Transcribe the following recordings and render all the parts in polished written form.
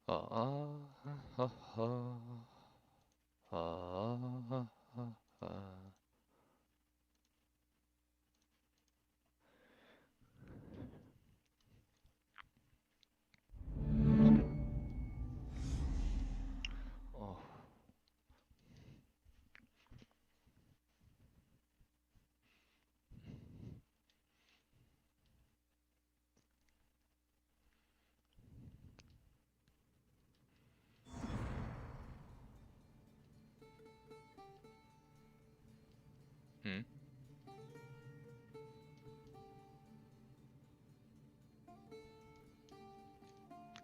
아, 아, 아, 아, 아, 아. 어, 음?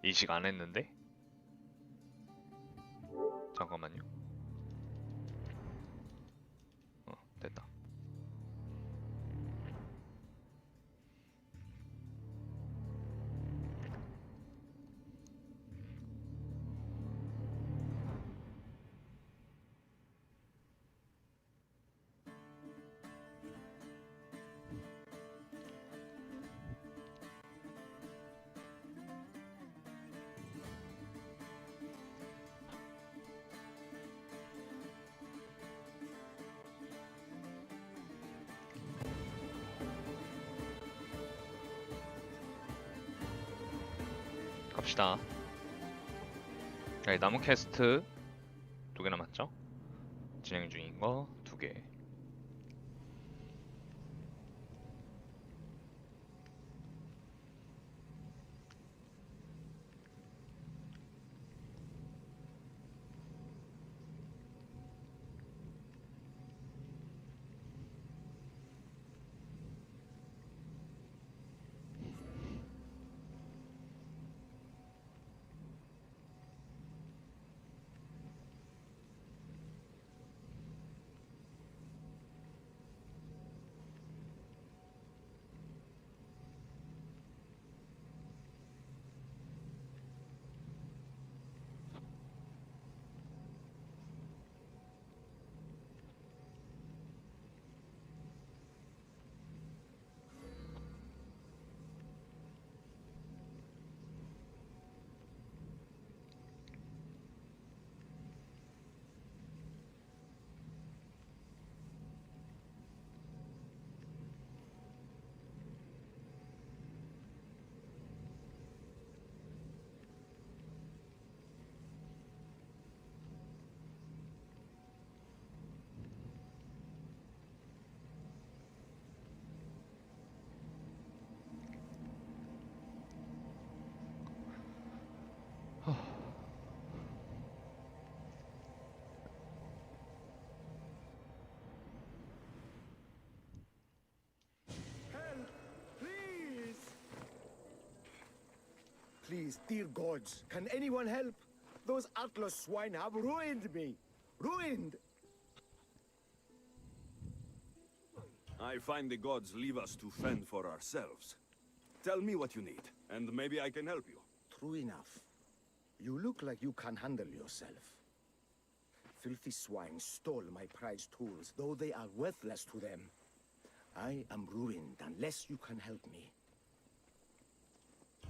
이식 안 했는데? 잠깐만요. 됐다. 갑시다. 자, 남은 퀘스트 2개 남았죠? 진행 중인 거 2개. Please! Please, dear gods, can anyone help? Those Atlas swine have ruined me. Ruined! I find the gods leave us to fend for ourselves. Tell me what you need, and maybe I can help you. True enough. You look like you can handle yourself. Filthy swine stole my prized tools, though they are worthless to them. I am ruined unless you can help me.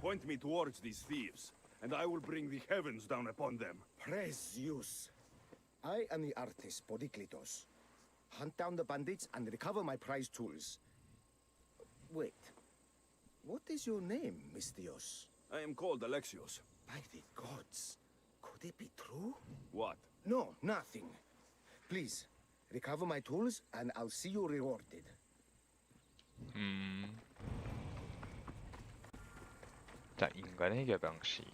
Point me towards these thieves, and I will bring the heavens down upon them. Praise Zeus. I am the artist Podiklitos. Hunt down the bandits and recover my prized tools. Wait. What is your name, Mystios? I am called Alexios. By the gods. Could it be true? What? No, nothing. Please, recover my tools and I'll see you rewarded. 자, 인간의 개방식.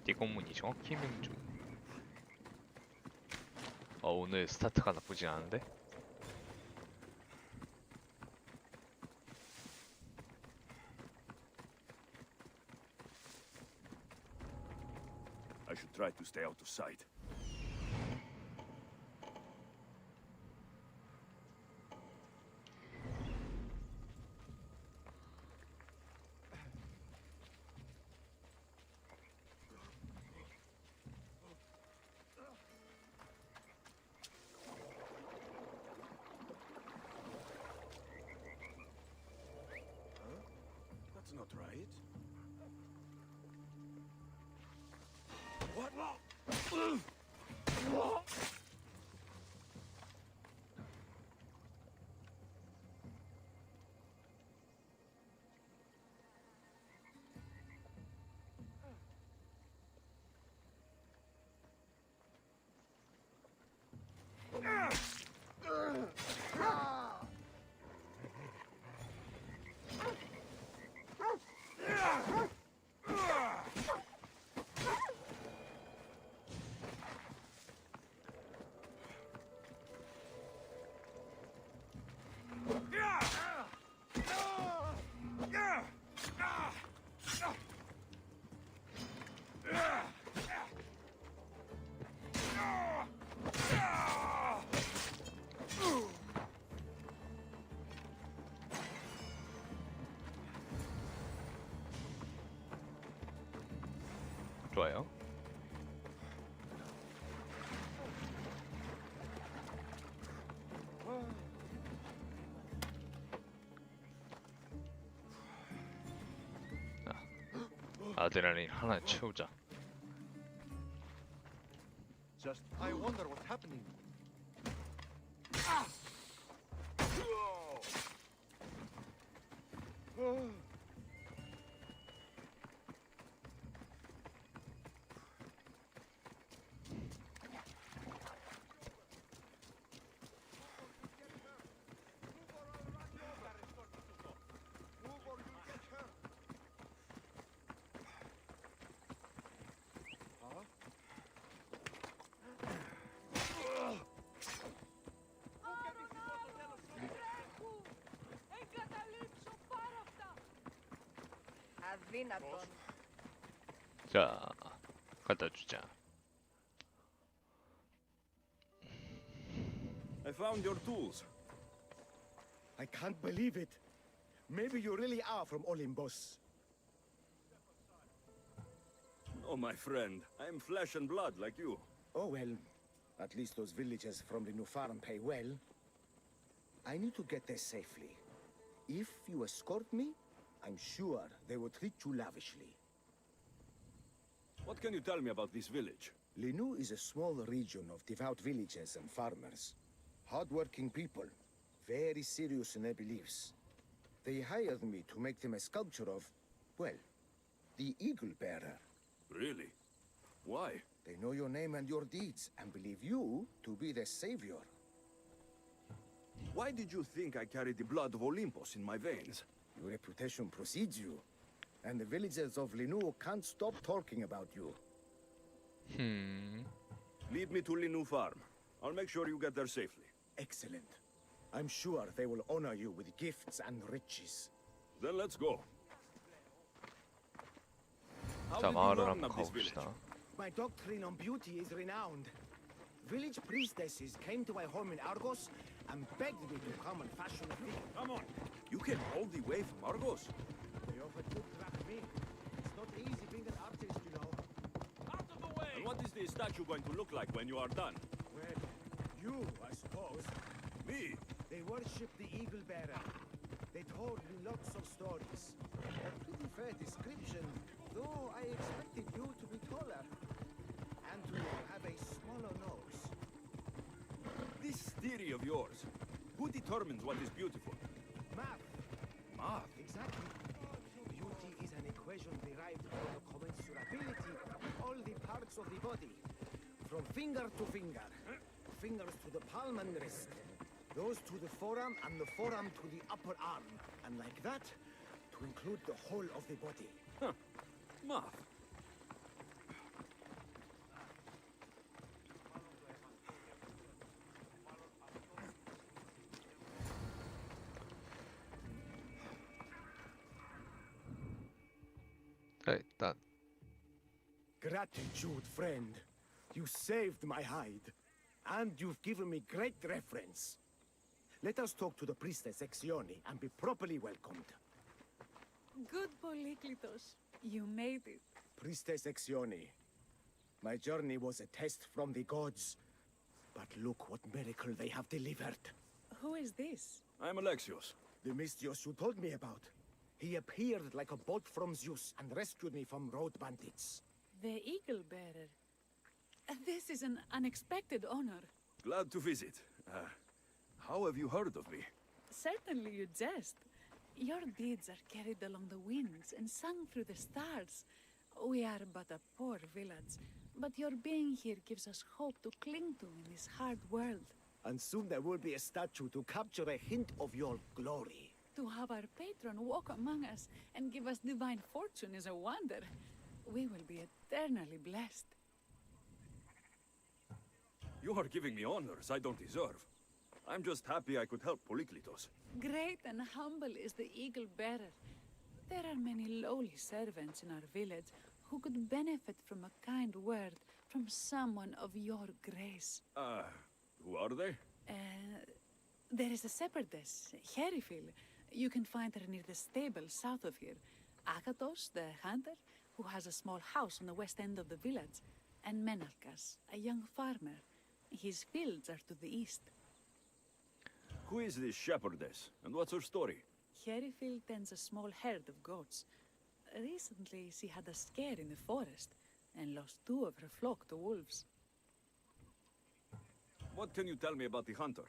띠공문이 정확히 명중. 오늘 스타트가 나쁘지 않은데? I should try to stay out of sight. 좋아요. 아드레날린 하나 채우자. Just, I wonder what's happening. Αδύνατον. 자, 갖다 주자. I found your tools. I can't believe it. Maybe you really are from Olympus. Oh, my friend, I am flesh and blood like you. Oh well, at least those villagers from the new farm pay well. I need to get there safely. If you escort me, I'm sure they will treat you lavishly. What can you tell me about this village? Linu is a small region of devout villagers and farmers. Hard-working people, very serious in their beliefs. They hired me to make them a sculpture of, well, the Eagle Bearer. Really? Why? They know your name and your deeds, and believe you to be their savior. Why did you think I carried the blood of Olympus in my veins? Your reputation precedes you, and the villagers of Linu can't stop talking about you. Lead me to Linu Farm. I'll make sure you get there safely. Excellent. I'm sure they will honor you with gifts and riches. Then let's go. How 자, did you 마을을 learn 한번 of this village? 가봅시다. My doctrine on beauty is renowned. Village priestesses came to my home in Argos and begged me to come and fashion a figure. Come on. You came all the way from Argos? They offered to crack me. It's not easy being an artist, you know. Out of the way! And what is the statue going to look like when you are done? Well, you, I suppose. Me? They worship the Eagle Bearer. They told me lots of stories. A pretty fair description, though I expected you to be taller. And to have a smaller nose. This theory of yours. Who determines what is beautiful? Math. Math. Exactly. Beauty is an equation derived from the commensurability of all the parts of the body. From finger to finger. Fingers to the palm and wrist. Those to the forearm and the forearm to the upper arm. And like that, to include the whole of the body. Huh. Math. 자, 일단 Gratitude, friend. You saved my hide. And you've given me great reference. Let us talk to the priestess Exione and be properly welcomed. Good Polyklitos. You made it. Priestess Exione, my journey was a test from the gods. But look what miracle they have delivered. Who is this? I'm Alexios. The Mystios you told me about. He appeared like a bolt from Zeus and rescued me from road bandits. The Eagle Bearer. This is an unexpected honor. Glad to visit. How have you heard of me? Certainly you jest. Your deeds are carried along the winds and sung through the stars. We are but a poor village, but your being here gives us hope to cling to in this hard world. And soon there will be a statue to capture a hint of your glory. To have our patron walk among us and give us divine fortune is a wonder. We will be eternally blessed. You are giving me honors I don't deserve. I'm just happy I could help Polyklitos. Great and humble is the Eagle Bearer. There are many lowly servants in our village who could benefit from a kind word from someone of your grace. Who are they? There is a shepherdess, Herifil. You can find her near the stable south of here. Agathos, the hunter, who has a small house on the west end of the village, and Menalkas, a young farmer. His fields are to the east. Who is this shepherdess, and what's her story? Herrifield tends a small herd of goats. Recently, she had a scare in the forest and lost 2 of her flock to wolves. What can you tell me about the hunter?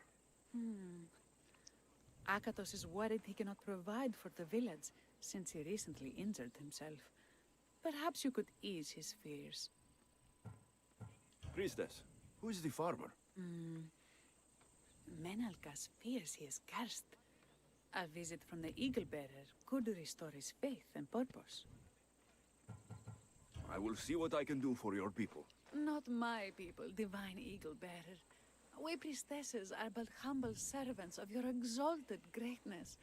Akatos is worried he cannot provide for the village since he recently injured himself. Perhaps you could ease his fears. Priestess, who is the farmer? Menalkas fears he is cursed. A visit from the Eagle Bearer could restore his faith and purpose. I will see what I can do for your people. Not my people, divine Eagle Bearer. We priestesses are but humble servants of your exalted greatness.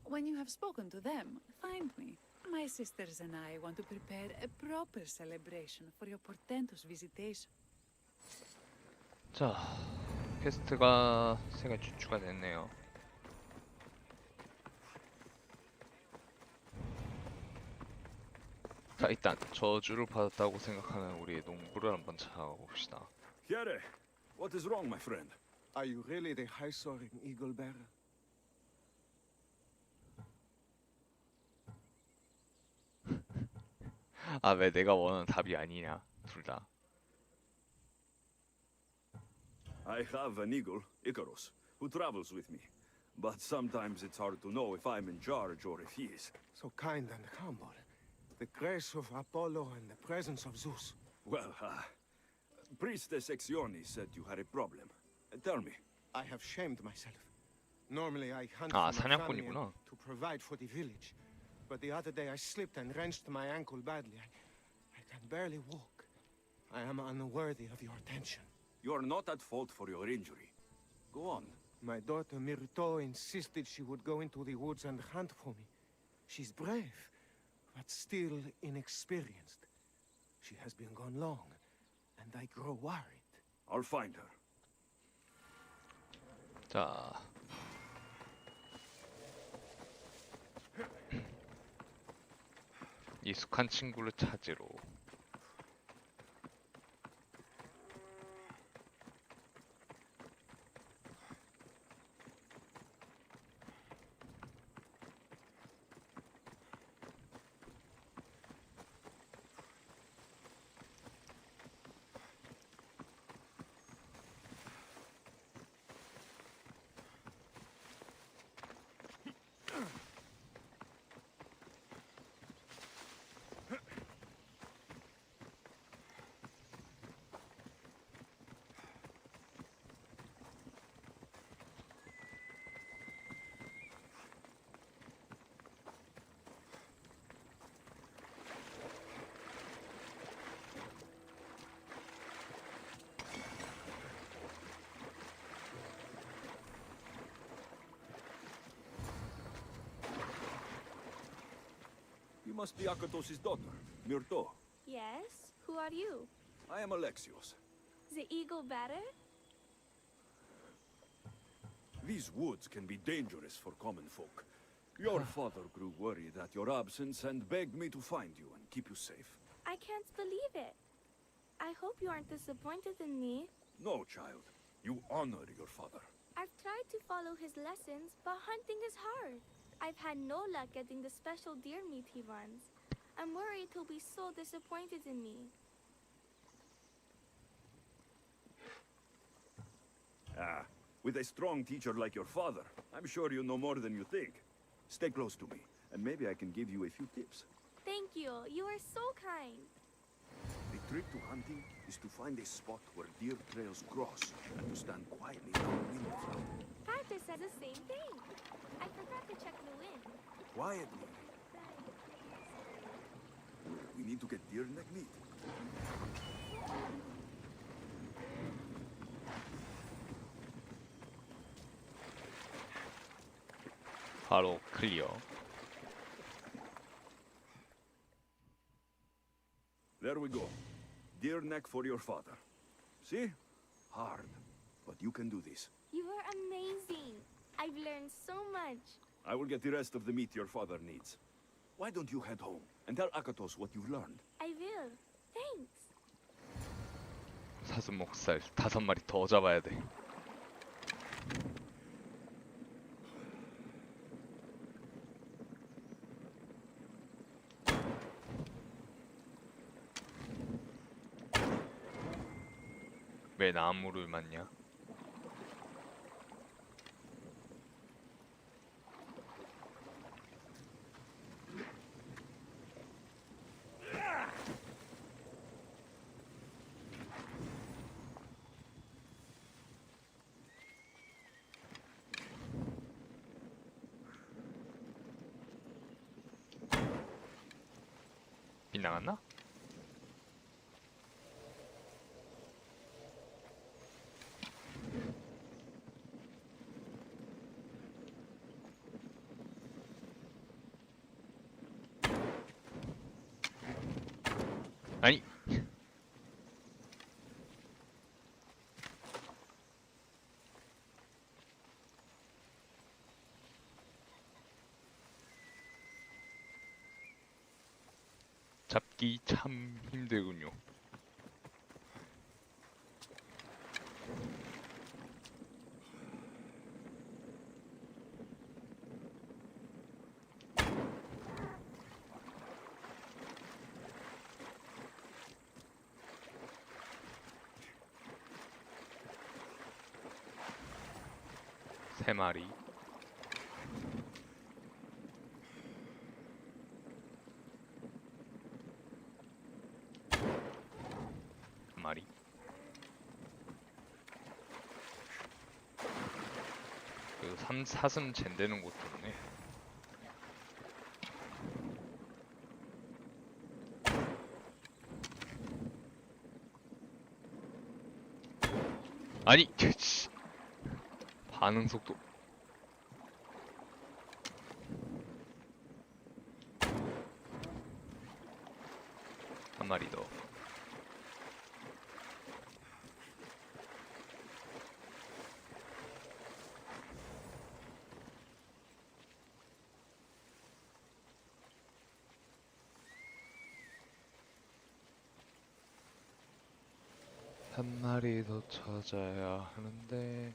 When you have spoken to them, find me. My sisters and I want to prepare a proper celebration for your portentous visitation. 자, 퀘스트가 3개 추가가 됐네요. 자, 일단 저주를 받았다고 생각하는 우리의 농부를 한번 찾아가 봅시다. Here, what is wrong, my friend? Are you really the high-soaring eagle bearer? 아, 왜 내가 원하는 답이 아니냐, 둘 다. I have an eagle, Icarus, who travels with me. But sometimes it's hard to know if I'm in charge or if he is. So kind and humble. The grace of Apollo and the presence of Zeus. Well, Priestess Exione said you had a problem. Tell me. I have shamed myself. Normally I hunt 아, for my family 사냥꾼이구나. and to provide for the village. But the other day I slipped and wrenched my ankle badly. I can barely walk. I am unworthy of your attention. You are not at fault for your injury. Go on. My daughter Myrto insisted she would go into the woods and hunt for me. She's brave, but still inexperienced. She has been gone long, and I grow worried. I'll find her. 자, 익숙한 친구를 찾으러. You must be Akatos' daughter, Myrto. Yes? Who are you? I am Alexios. The eagle bearer? These woods can be dangerous for common folk. Your father grew worried at your absence and begged me to find you and keep you safe. I can't believe it. I hope you aren't disappointed in me. No, child. You honor your father. I've tried to follow his lessons, but hunting is hard. I've had no luck getting the special deer meat he runs. I'm worried he'll be so disappointed in me. With a strong teacher like your father, I'm sure you know more than you think. Stay close to me, and maybe I can give you a few tips. Thank you. You are so kind. The trick to hunting is to find a spot where deer trails cross and to stand quietly downwind of them. Carter says the same thing. I forgot to check the wind. Quietly. We need to get deer neck meat. 바로 클리어. There we go. Deer neck for your father. See? Hard. But you can do this. You are amazing. I've learned so much. I will get the rest of the meat your father needs. Why don't you head home and tell Akatos what you've learned. I will. Thanks. 사슴 목살 5마리 더 잡아야 돼. 왜 나무를 맞냐? 빗나갔나? 아니 잡기 참 힘들군요. 세 마리. 한 마리. 그 사슴 젠되는 곳도 있네. 아니, 씨. 반응 속도. 한 마리 더. 한 마리 더 찾아야 하는데.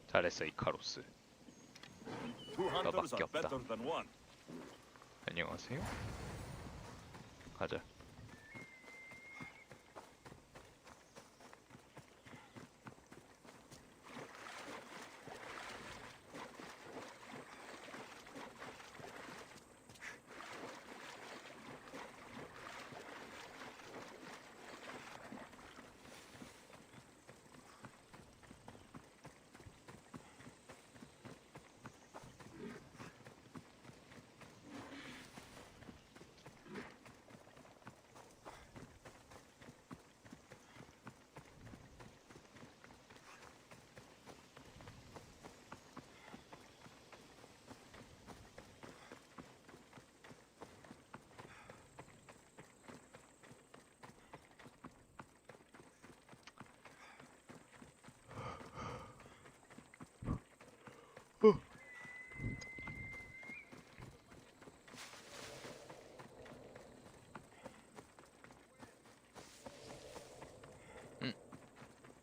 잘했어 이카로스. Two hunters 너밖에 are 없다. better than one. 안녕하세요. 가자.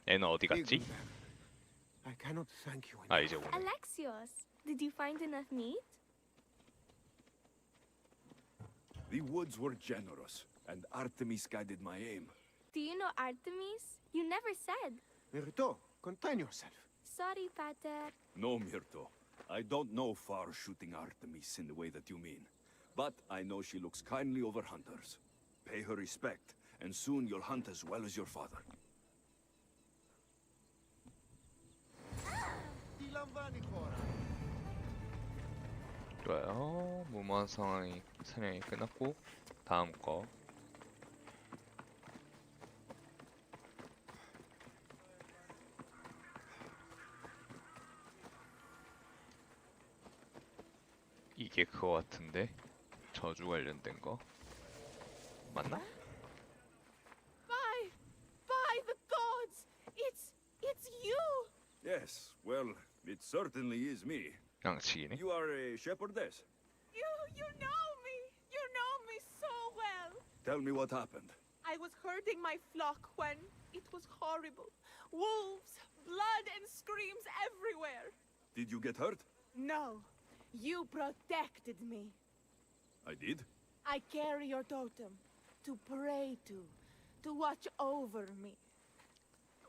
애는 어디 갔지? I cannot thank you 아 enough. 이제 오네. Alexios, did you find enough meat? The woods were generous, and Artemis guided my aim. Do you know Artemis? You never said. Myrto, contain yourself. Sorry, Pater. No, Myrto. I don't know far-shooting Artemis in the way that you mean. But I know she looks kindly over hunters. Pay her respect, and soon you'll hunt as well as your father. 좋아요. 무모한 상황이 사냥이 끝났고 다음 거. 이게 그거 같은데 저주 관련된 거 맞나? Bye. Well, it certainly is me. 양치기네. You are a shepherdess. You know me! You know me so well! Tell me what happened. I was herding my flock when it was horrible. Wolves, blood and screams everywhere. Did you get hurt? No, you protected me. I did. I carry your totem to pray to watch over me.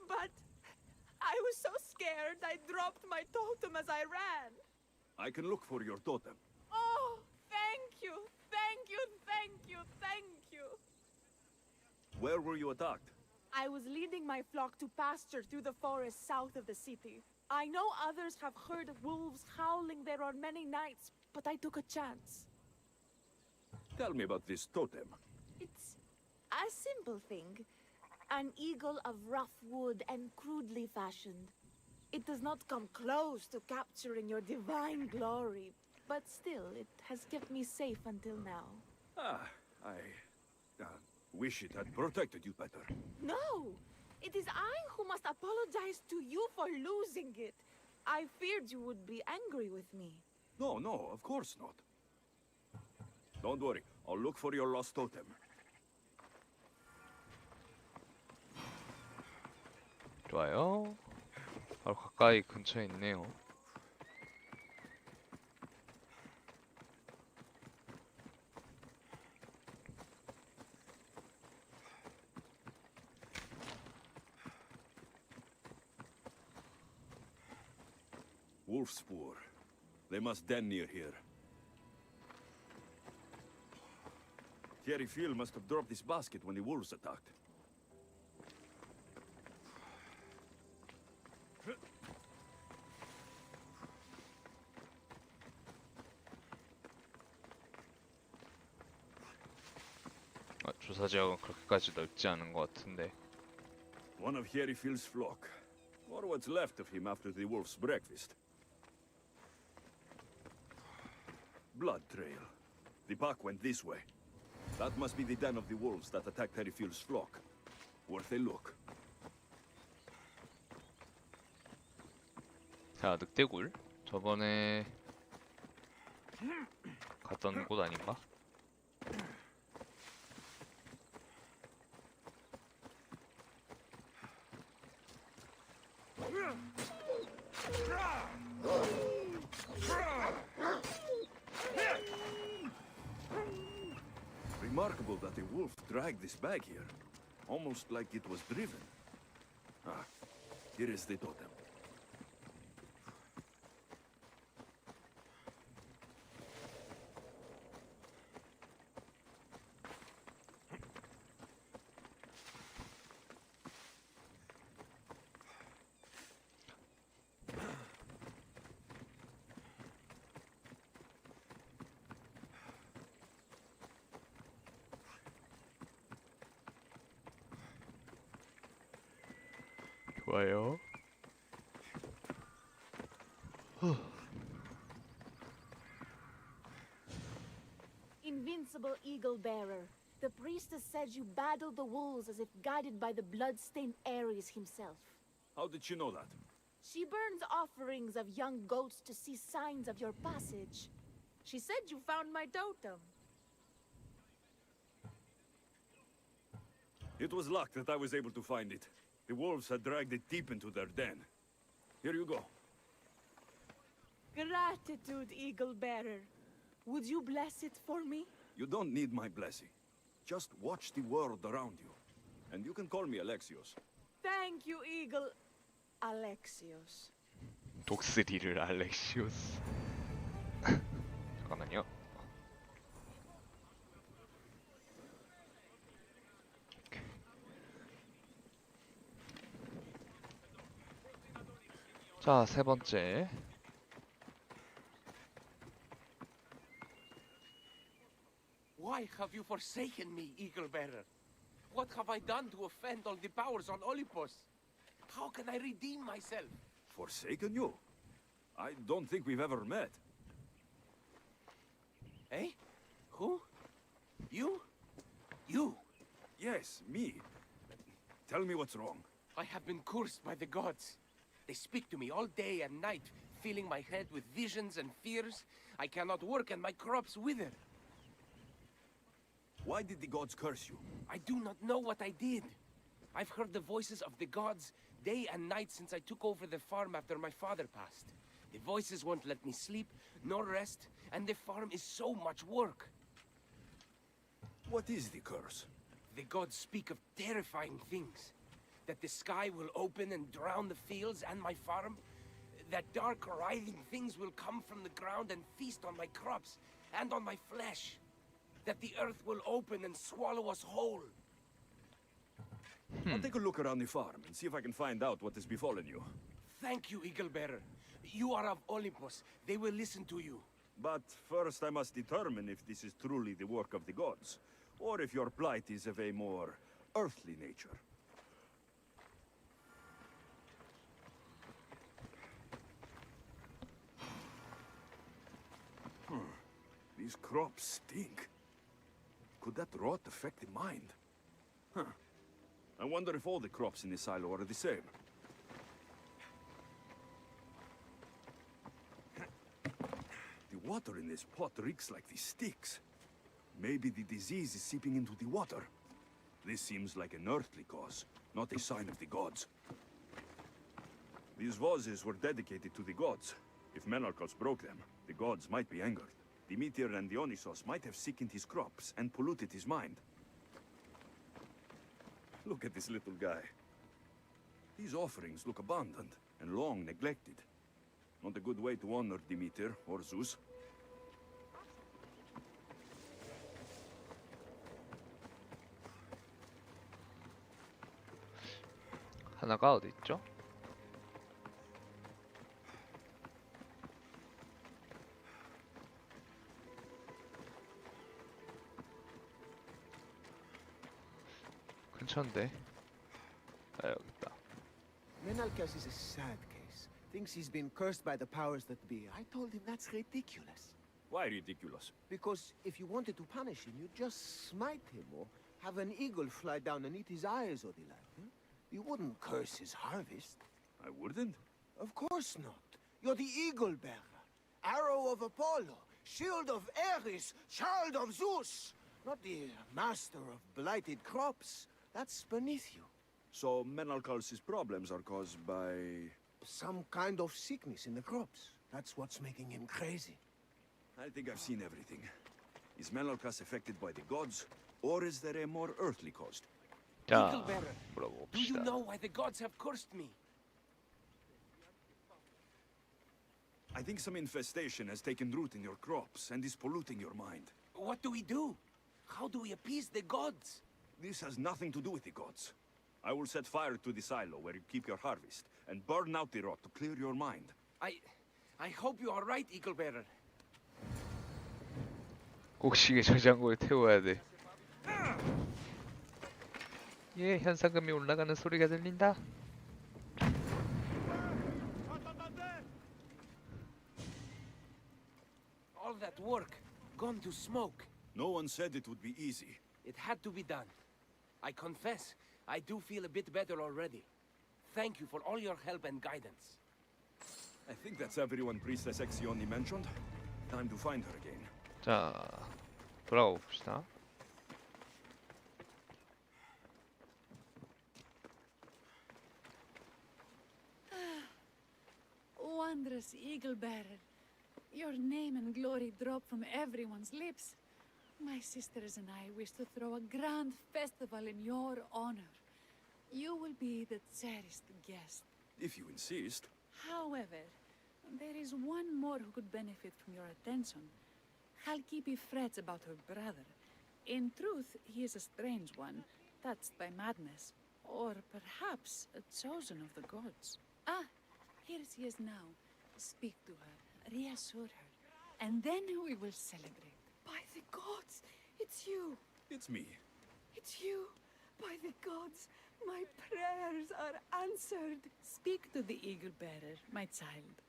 But I was so scared I dropped my totem as I ran. I can look for your totem. Oh, thank you, thank you, thank you, thank you. Where were you attacked? I was leading my flock to pasture through the forest south of the city. I know others have heard wolves howling there on many nights, but I took a chance. Tell me about this totem. It's a simple thing. An eagle of rough wood and crudely fashioned. It does not come close to capturing your divine glory, but still, it has kept me safe until now. I wish it had protected you better. No! It is I who must apologize to you for losing it. I feared you would be angry with me. No, of course not. Don't worry, I'll look for your lost totem. 좋아요. 바로 가까이 근처에 있네요. Wolf spoor. They must den near here. Thierry Phil must have dropped this basket when the wolves attacked. 조사 지역은 그렇게까지 넓지 않은 것 같은데. One of Thierry Phil's flock. Or what's left of him after the wolf's breakfast. Blood trail. The pack went this way. That must be the den of the wolves that attacked Thierry Phil's flock. Worth a look. 자, 늑대굴. 저번에 갔던 곳 아닌가? Remarkable that a wolf dragged this bag here. Almost like it was driven. Here is the totem. 좋아요. Invincible eagle bearer. The priestess said you battled the wolves as if guided by the blood-stained Ares himself. How did she know that? She burns offerings of young goats to see signs of your passage. She said you found my totem. It was luck that I was able to find it. The wolves had dragged it deep into their den. Here you go. Gratitude, eagle bearer. Would you bless it for me? You don't need my blessing. Just watch the world around you. And you can call me Alexios. Thank you, eagle Alexios. 독스리를 알렉시우스. 잠깐만요. 자, 세 번째. Why have you forsaken me, Eagle Bearer? What have I done to offend all the powers on Olympus? How can I redeem myself? Forsaken you? I don't think we've ever met. Eh? Who? You? You? Yes, me. Tell me what's wrong. I have been cursed by the gods. They speak to me all day and night, filling my head with visions and fears. I cannot work and my crops wither. Why did the gods curse you? I do not know what I did. I've heard the voices of the gods day and night since I took over the farm after my father passed. The voices won't let me sleep, nor rest, and the farm is so much work. What is the curse? The gods speak of terrifying things. That the sky will open and drown the fields and my farm. That dark, writhing things will come from the ground and feast on my crops and on my flesh. That the earth will open and swallow us whole. I'll take a look around the farm and see if I can find out what has befallen you. Thank you, Eagle Bearer. You are of Olympus. They will listen to you. But first I must determine if this is truly the work of the gods, or if your plight is of a more earthly nature. These crops stink. Could that rot affect the mind? I wonder if all the crops in the silo are the same. The water in this pot reeks like the sticks. Maybe the disease is seeping into the water. This seems like an earthly cause, not a sign of the gods. These vases were dedicated to the gods. If Menalcos broke them, the gods might be angered. Demeter and Dionysos might have sickened his crops and polluted his mind. Look at this little guy. These offerings look abandoned and long neglected. Not a good way to honor Demeter or Zeus. 하나가 어디 있죠? 근처인데. 아, 여기 있다. Menalcas is a sad case. Thinks he's been cursed by the powers that be. I told him that's ridiculous. Why ridiculous? Because if you wanted to punish him, you'd just smite him or have an eagle fly down and eat his eyes or the like. You wouldn't curse his harvest. I wouldn't. Of course not. You're the eagle bearer. Arrow of Apollo. Shield of Ares. Child of Zeus. Not the master of blighted crops. That's beneath you. So Menalcal's problems are caused by... Some kind of sickness in the crops. That's what's making him crazy. I think I've seen everything. Is Menalcas affected by the gods, or is there a more earthly cause? 자, Eagle Bearer, do you 물어봅시다. know why the gods have cursed me? I think some infestation has taken root in your crops and is polluting your mind. What do we do? How do we appease the gods? This has nothing to do with the gods. I will set fire to the silo where you keep your harvest, and burn out the rot to clear your mind. I hope you are right, Eagle Bearer. 곡식의 저장고에 태워야 돼. 예, 현상금이 올라가는 소리가 들린다. All that work, gone to smoke. No one said it would be easy. It had to be done. I confess, I do feel a bit better already. Thank you for all your help and guidance. I think that's everyone Priestess Exioni mentioned. Time to find her again. 자, 돌아가 봅시다. Wondrous Eagle Bearer, your name and glory drop from everyone's lips. My sisters and I wish to throw a grand festival in your honor. You will be the cherished guest. If you insist. However, there is one more who could benefit from your attention. Halkipi frets about her brother. In truth, he is a strange one, touched by madness. Or perhaps a chosen of the gods. Ah, here she is now. Speak to her, reassure her, and then we will celebrate. By the gods, it's you. It's me. It's you. By the gods, my prayers are answered. Speak to the Eagle Bearer, my child.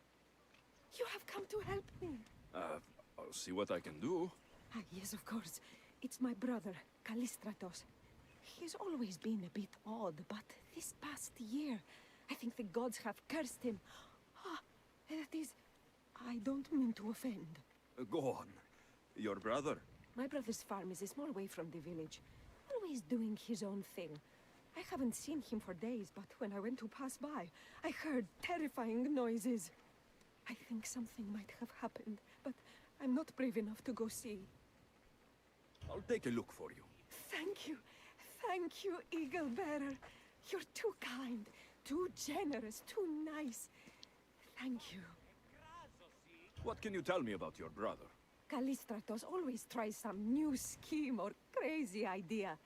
You have come to help me. I'll see what I can do. Ah, yes, of course. It's my brother, Callistratos. He's always been a bit odd, but this past year, I think the gods have cursed him. Ah, that is... I don't mean to offend. Go on. Your brother? My brother's farm is a small way from the village. Always doing his own thing. I haven't seen him for days, but when I went to pass by, I heard terrifying noises. I think something might have happened, but I'm not brave enough to go see. I'll take a look for you. Thank you. Thank you, Eagle Bearer. You're too kind, too generous, too nice. Thank you. What can you tell me about your brother? Callistratos always tries some new scheme or crazy idea.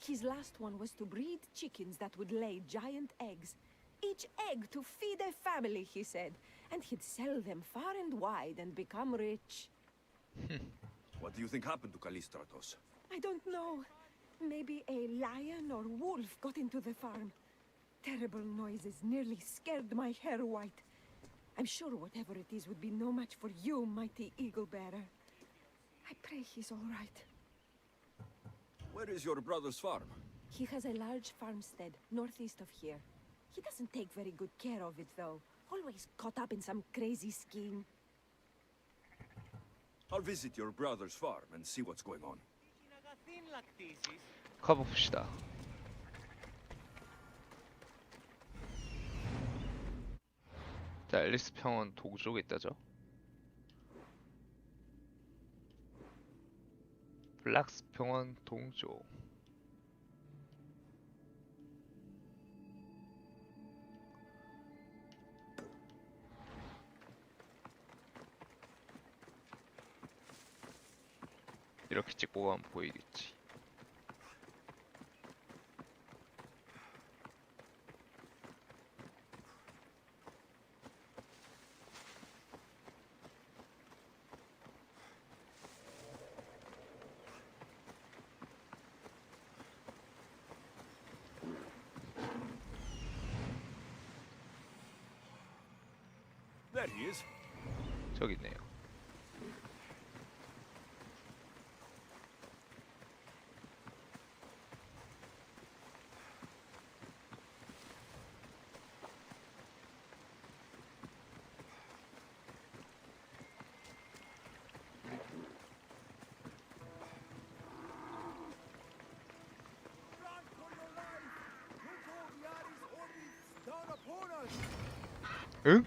His last one was to breed chickens that would lay giant eggs. Each egg to feed a family, he said. And he'd sell them far and wide and become rich. What do you think happened to Callistratos? I don't know. Maybe a lion or wolf got into the farm. Terrible noises nearly scared my hair white. I'm sure whatever it is would be no match for you, mighty Eagle Bearer. I pray he's all right. Where is your brother's farm? He has a large farmstead northeast of here. He doesn't take very good care of it, though. Always caught up in some crazy scheme. I'll visit your brother's farm and see what's going on. 가봅시다. 자, 앨리스 평원 동쪽에 있다죠. 블락스 평원 동쪽. 이렇게 찍고 가면 보이겠지. There he is. 저기 있네요. 응?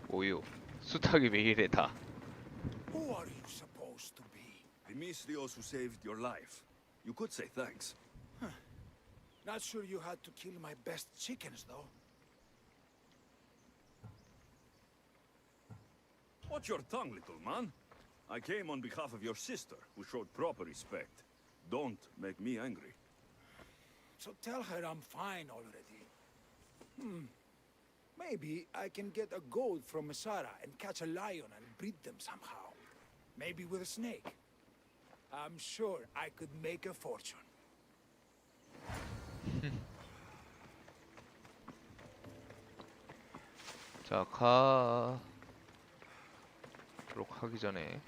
오유 수탉이 왜 이래 다. Who are you supposed to be? The Misrios who saved your life. You could say thanks. Not sure you had to kill my best chickens, though. Watch your tongue, little man. I came on behalf of your sister, who showed proper respect. Don't make me angry. So tell her I'm fine already. Maybe I can get a goat from Masara and catch a lion and breed them somehow. Maybe with a snake. I'm sure I could make a fortune. 자, 가도록 하기 전에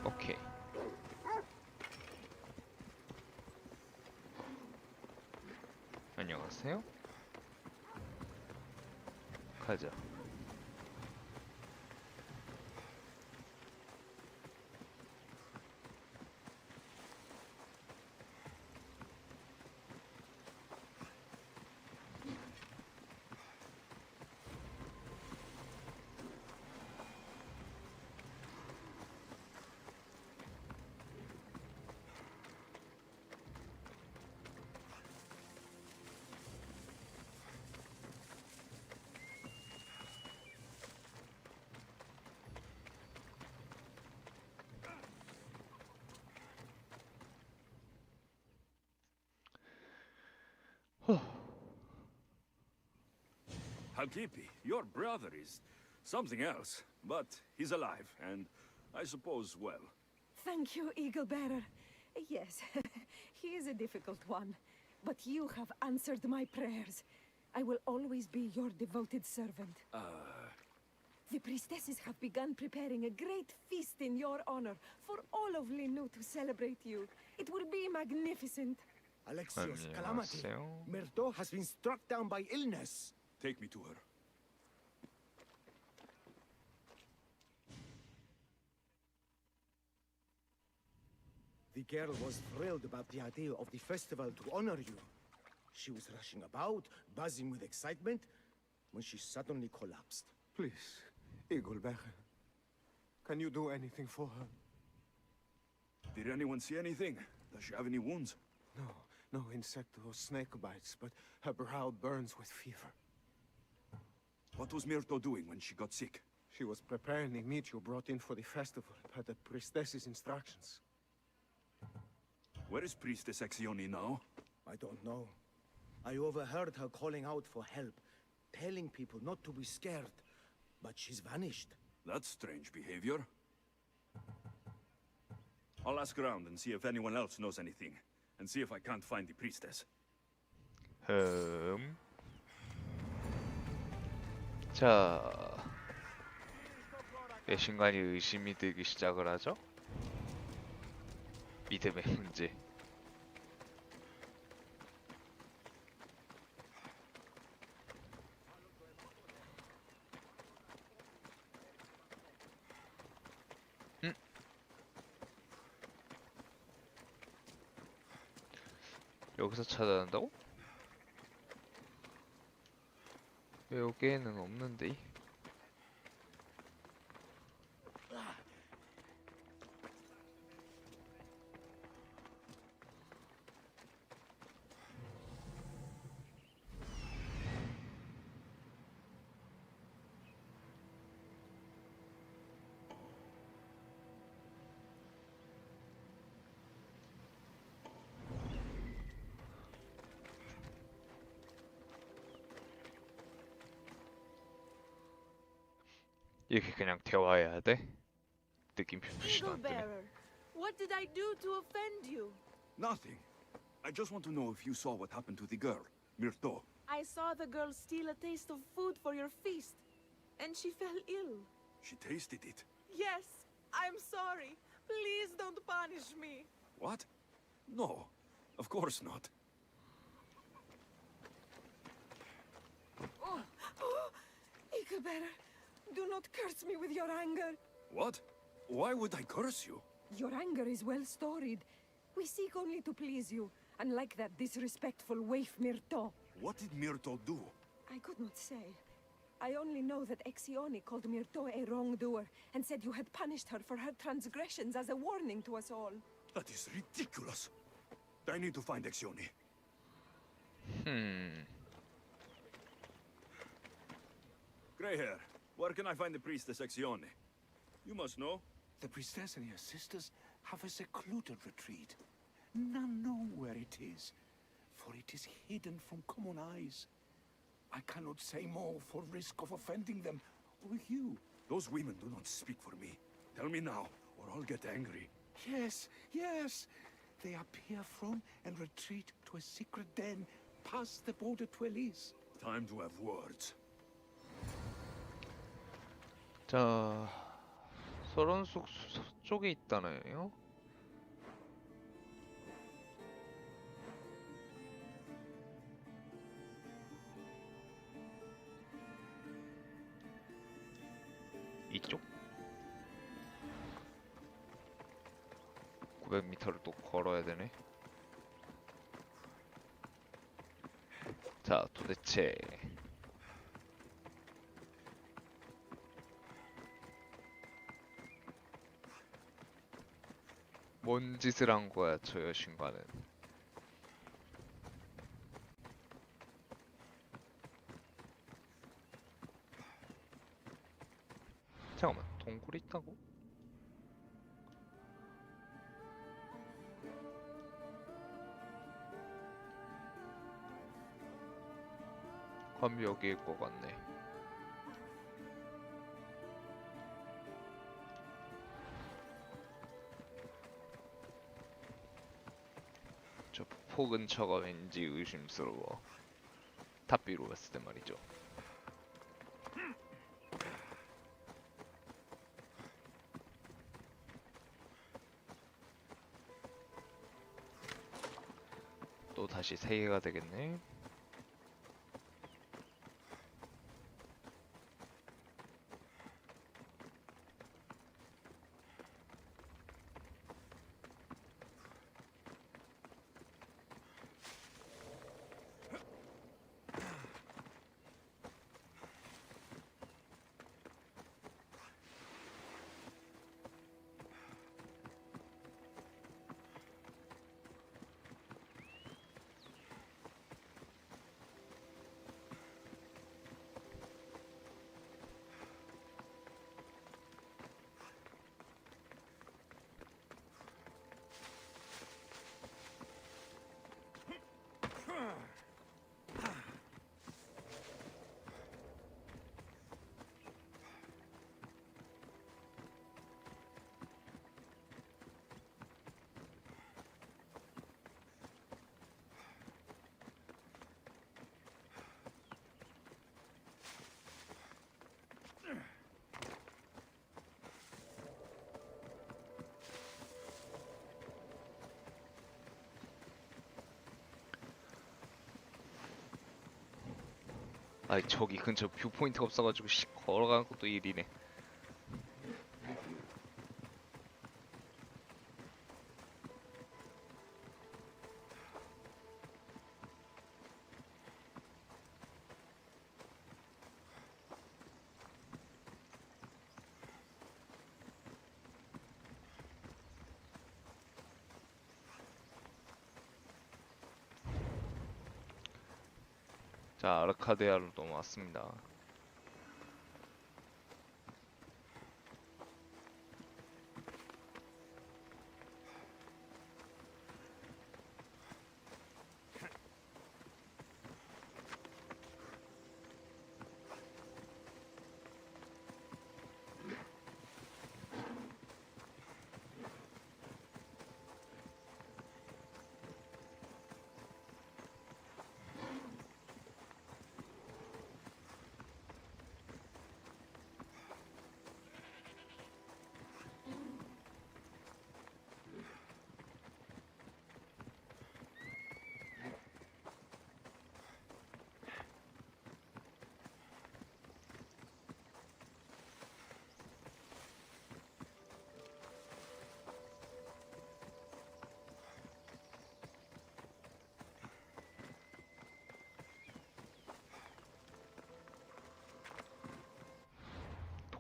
오케이. 안녕하세요. 가자. Halkipi, your brother is something else, but he's alive, and I suppose well. Thank you, Eagle Bearer. Yes, he is a difficult one, but you have answered my prayers. I will always be your devoted servant. The priestesses have begun preparing a great feast in your honor for all of Linu to celebrate you. It will be magnificent. Alexios, calamity. 안녕하세요. Myrto has been struck down by illness. Take me to her. The girl was thrilled about the idea of the festival to honor you. She was rushing about, buzzing with excitement, when she suddenly collapsed. Please, Eagle Bearer. Can you do anything for her? Did anyone see anything? Does she have any wounds? No insect or snake bites, but her brow burns with fever. What was Myrto doing when she got sick? She was preparing the meat you brought in for the festival, per the priestess's instructions. Where is Priestess Exioni now? I don't know. I overheard her calling out for help, telling people not to be scared, but she's vanished. That's strange behavior. I'll ask around and see if anyone else knows anything, and see if I can't find the priestess. 자, 외신관이 의심이 들기 시작을 하죠. 믿음의 문제. 여기서 찾아야 한다고? 왜 여기에는 없는데? 이렇게 그냥 대화해야 돼? 느낌표 표시도 Eagle 안 뜨네. Bearer, what did I do to offend you? Nothing. I just want to know if you saw what happened to the girl, Myrto. I saw the girl steal a taste of food for your feast, and she fell ill. She tasted it. Yes, I'm sorry. Please don't punish me. What? No, of course not. Eagle Bearer, do not curse me with your anger. What? Why would I curse you? Your anger is well storied. We seek only to please you, unlike that disrespectful waif Myrto. What did Myrto do? I could not say. I only know that Exioni called Myrto a wrongdoer and said you had punished her for her transgressions as a warning to us all. That is ridiculous. I need to find Exioni. Grey hair, where can I find the priestess Exioni? You must know. The priestess and her sisters have a secluded retreat. None know where it is, for it is hidden from common eyes. I cannot say more for risk of offending them, or you. Those women do not speak for me. Tell me now, or I'll get angry. Yes, yes. They appear from and retreat to a secret den past the border to Elise. Time to have words. 자, 서론숙 쪽에 있다네요. 이쪽? 900m를 또 걸어야 되네. 자, 도대체 뭔 짓을 한 거야, 저 여신과는. 잠깐만, 동굴이 있다고? 밤 여기일 것 같네. 저 폭포 근처가 왠지 의심스러워. 탑비로 봤을 때 말이죠. 또 다시 3개가 되겠네. 아이 저기 근처 뷰포인트가 없어가지고 걸어가는 것도 일이네. 자, 아르카디아로 넘어왔습니다.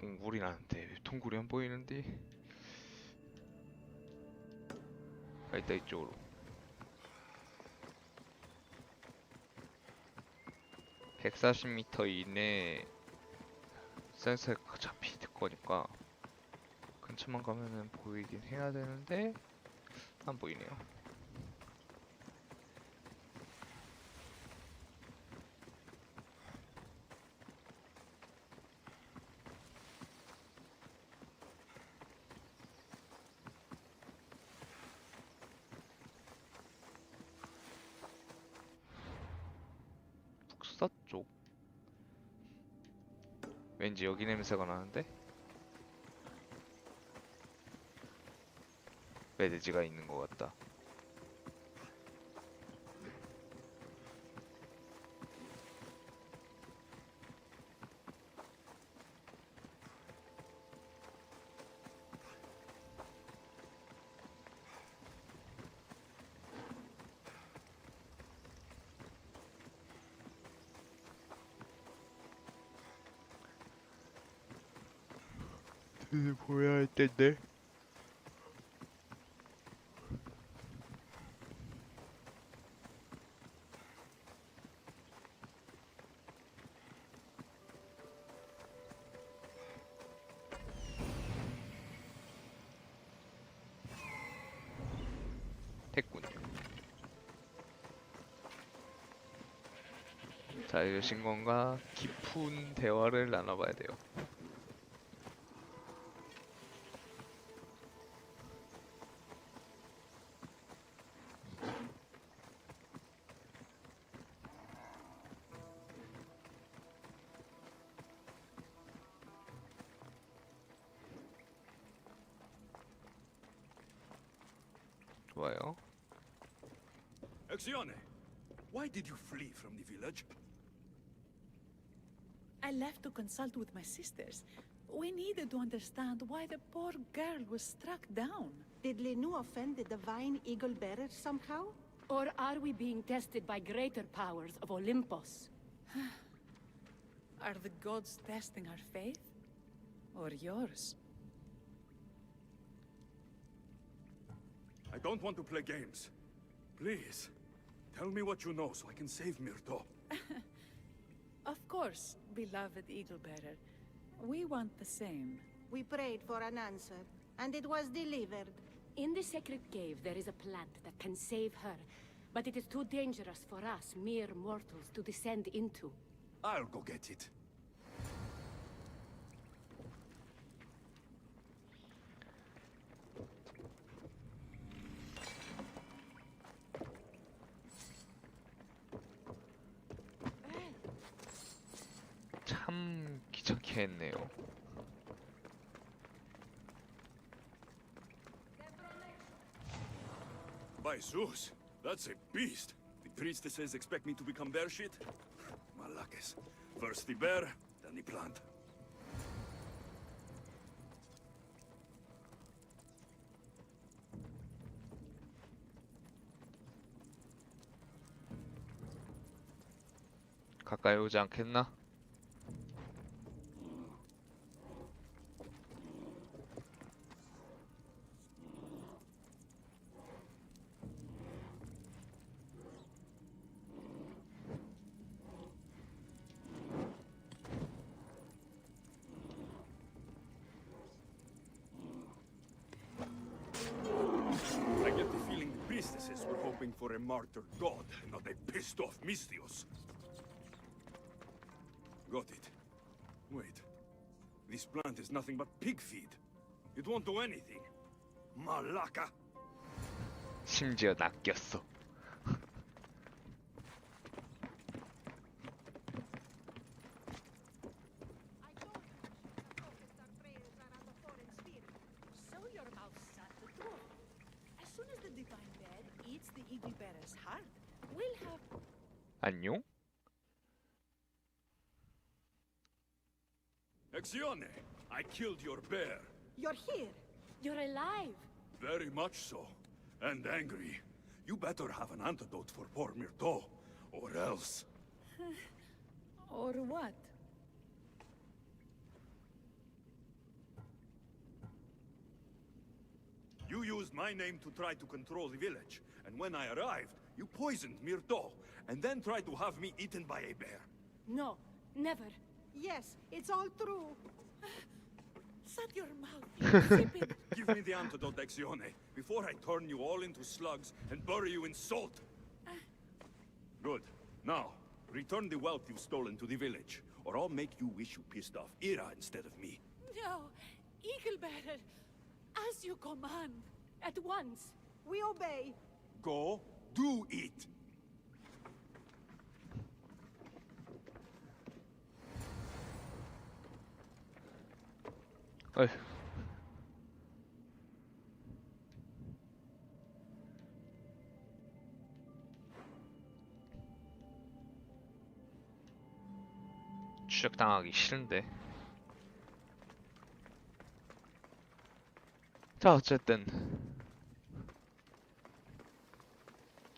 동굴이 나는데 동굴이 안 보이는데. 아, 있다 이쪽으로. (140m) 이내 센서가 잡힐 거니까 근처만 가면은 보이긴 해야 되는데 안 보이네요. 북서쪽? 왠지 여기 냄새가 나는데? 메드지가 있는 것 같다. 보여야 할 텐데. 됐군요. 자, 여신공과 깊은 대화를 나눠봐야 돼요. 좋아요. Exione, why did you flee from the village? I left to consult with my sisters. We needed to understand why the poor girl was struck down. Did Lenu offend the divine eagle bearer somehow? Or are we being tested by greater powers of Olympus? Are the gods testing our faith? Or yours? I don't want to play games. Please, tell me what you know so I can save Myrto. Of course, beloved eagle bearer. We want the same. We prayed for an answer, and it was delivered. In the sacred cave, there is a plant that can save her, but it is too dangerous for us, mere mortals, to descend into. I'll go get it. 참 귀찮게 했네요. By Zeus, that's a beast. The priestesses expect me to become bear shit? Malakes. First the bear, then the plant. 가까이 오지 않겠나? I get the feeling the priestesses were hoping for a martyr god, not a pissed-off Mystios. Got it. Wait. This plant is nothing but pig feed. It won't do anything. Malaka! 심지어 낚였어. So your mouth shut the door. As soon as the divine bear eats the eagle bearer's heart, we'll have... 안녕? Exione, I killed your bear. You're here. You're alive! Very much so. And angry. You better have an antidote for poor Myrto, or else. Or what? You used my name to try to control the village, and when I arrived, you poisoned Myrto, and then tried to have me eaten by a bear. No, never. Yes, it's all true. Shut your mouth, you insipid. Give me the antidote, Exione, before I turn you all into slugs and bury you in salt. Good. Now, return the wealth you've stolen to the village, or I'll make you wish you pissed off Ira instead of me. No, eagle bearer, as you command. At once. We obey. Go, do it! 어휴. 추적당하기 싫은데. 자, 어쨌든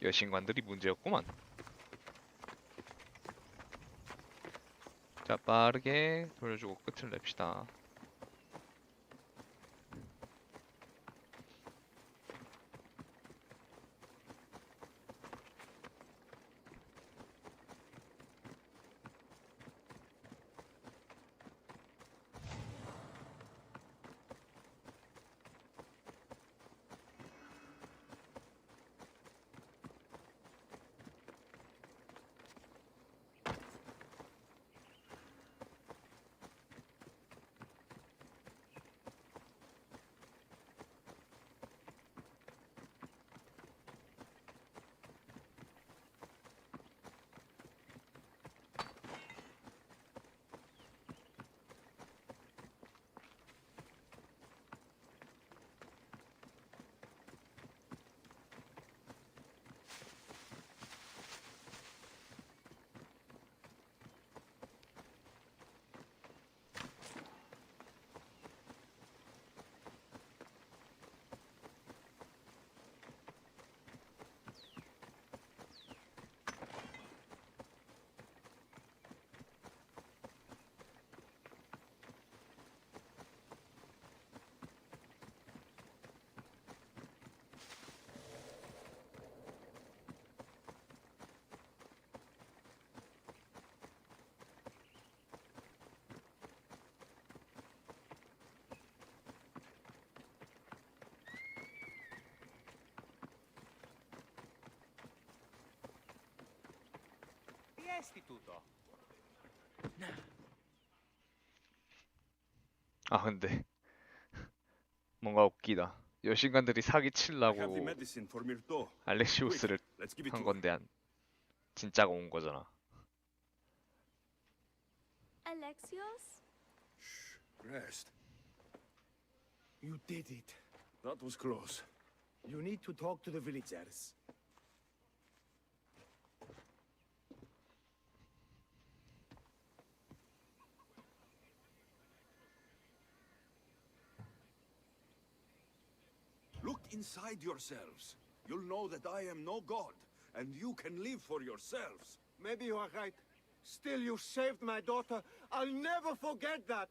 여신관들이 문제였구만. 자, 빠르게 돌려주고 끝을 냅시다. restituto. 아 근데 뭔가 웃기다. 여신관들이 사기 I have the 치려고 medicine for Myrto. 알렉시우스를 Let's give it 한 to her. 건데 진짜가 온 거잖아. Alexios? Rest. You did it. That was close. You need to talk to the villagers. Look inside yourselves. You'll know that I am no god, and you can live for yourselves. Maybe you are right. Still, you saved my daughter. I'll never forget that.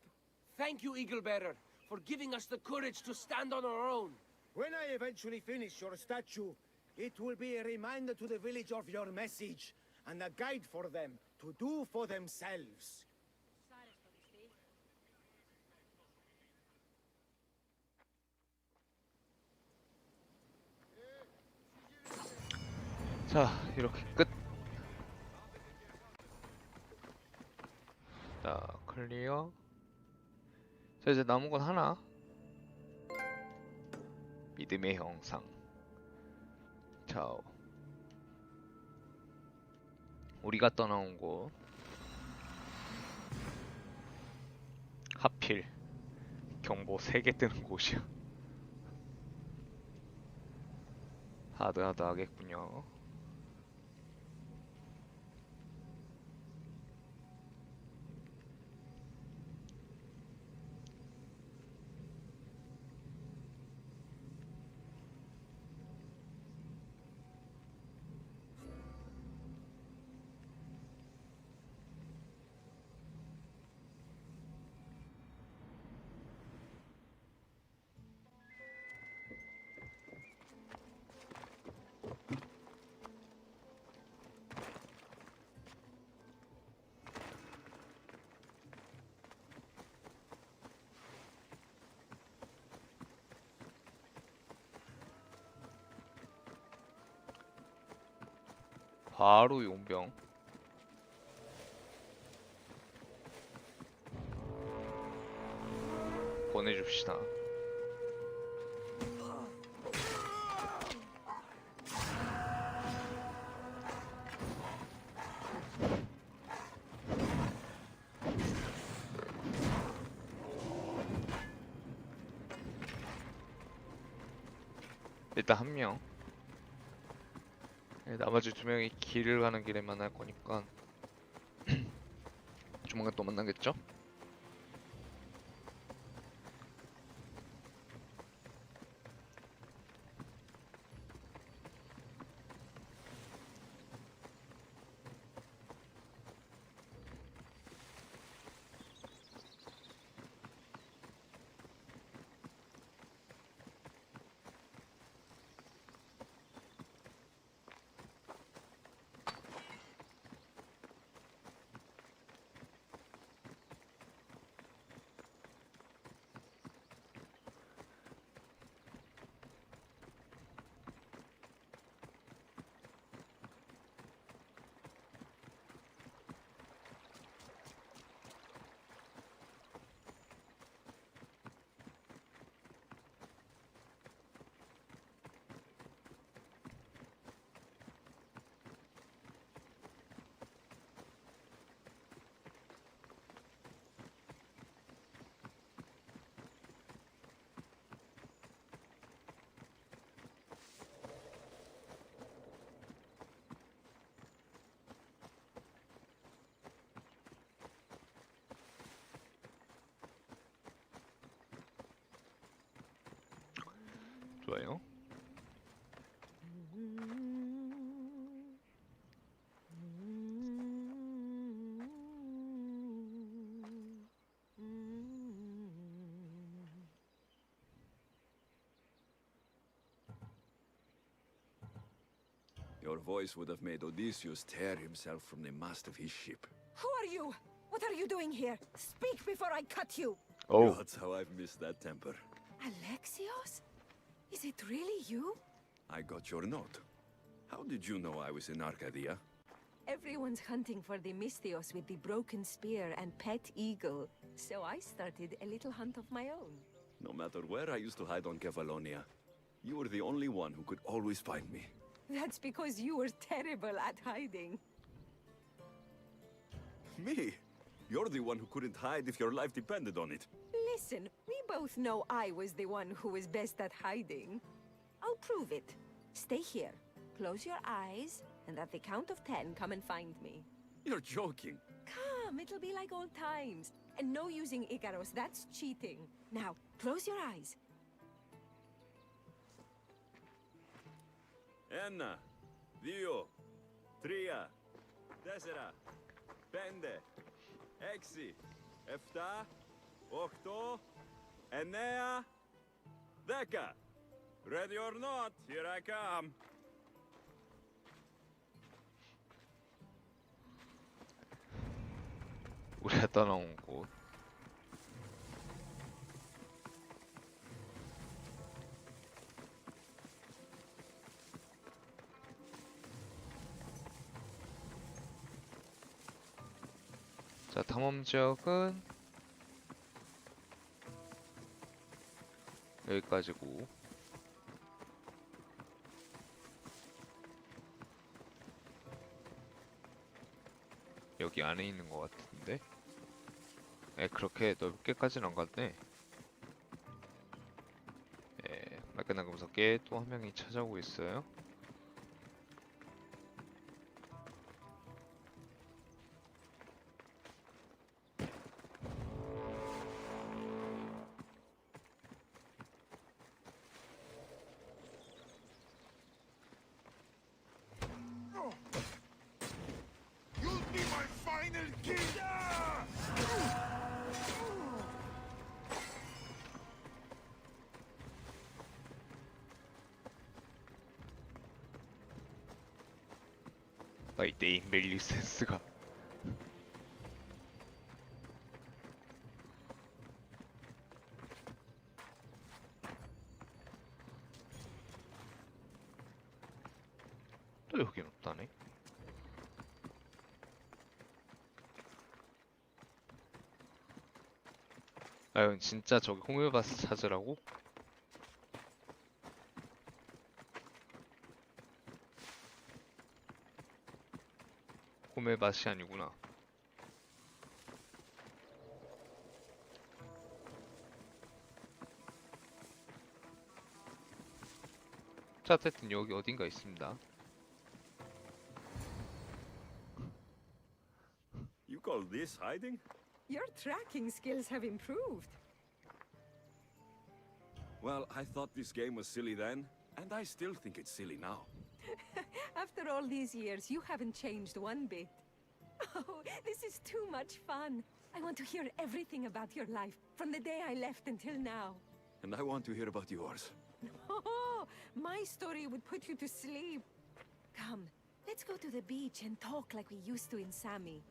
Thank you, Eagle Bearer, for giving us the courage to stand on our own. When I eventually finish your statue, it will be a reminder to the village of your message, and a guide for them to do for themselves. 자 이렇게 끝. 자 클리어. 자 이제 남은 건 하나. 믿음의 형상. 자 우리가 떠나온 곳. 하필 경보 3개 뜨는 곳이야. 하드 하겠군요. 바로 용병. 보내줍시다. 일단 한 명. 나머지 2명이 길을 가는 길에 만날 거니까 조만간 또 만나겠죠? 좋아요. Your voice would have made Odysseus tear himself from the mast of his ship. Who are you? What are you doing here? Speak before I cut you! Oh, That's how I've missed that temper. Alexios? Is it really you? I got your note. How did you know I was in Arcadia? Everyone's hunting for the Mystios with the broken spear and pet eagle. So I started a little hunt of my own. No matter where I used to hide on Kefalonia, you were the only one who could always find me. That's because you were terrible at hiding. Me? You're the one who couldn't hide if your life depended on it. Listen, we both know I was the one who was best at hiding. I'll prove it. Stay here. Close your eyes, and at the count of 10, come and find me. You're joking. Come, it'll be like old times. And no using Icaros, that's cheating. Now, close your eyes. Enna, Dio, Tria, Tessera, Pende, Exi, Efta, Octo, Enea, Deca. Ready or not, here I come. 우리가 떠나온 곳. 자, 탐험 지역은 여기까지고. 여기 안에 있는 것 같은데? 에, 그렇게 넓게까지는 안 갔네. 에, 말끝난 금속계 또 한 명이 찾아오고 있어요. You'll be my final kill! 아이 네임 밸류 센스가. 또 여긴 없다네. 아, 이건 진짜 저기 호메바스 찾으라고? 호메바시 아니구나. 자, 어쨌든 여기 어딘가 있습니다. You call this hiding? Your tracking skills have improved. Well, I thought this game was silly then, and I still think it's silly now. After all these years, you haven't changed one bit. Oh, this is too much fun. I want to hear everything about your life, from the day I left until now. And I want to hear about yours. Oh, my story would put you to sleep. Come, let's go to the beach and talk like we used to in Sami.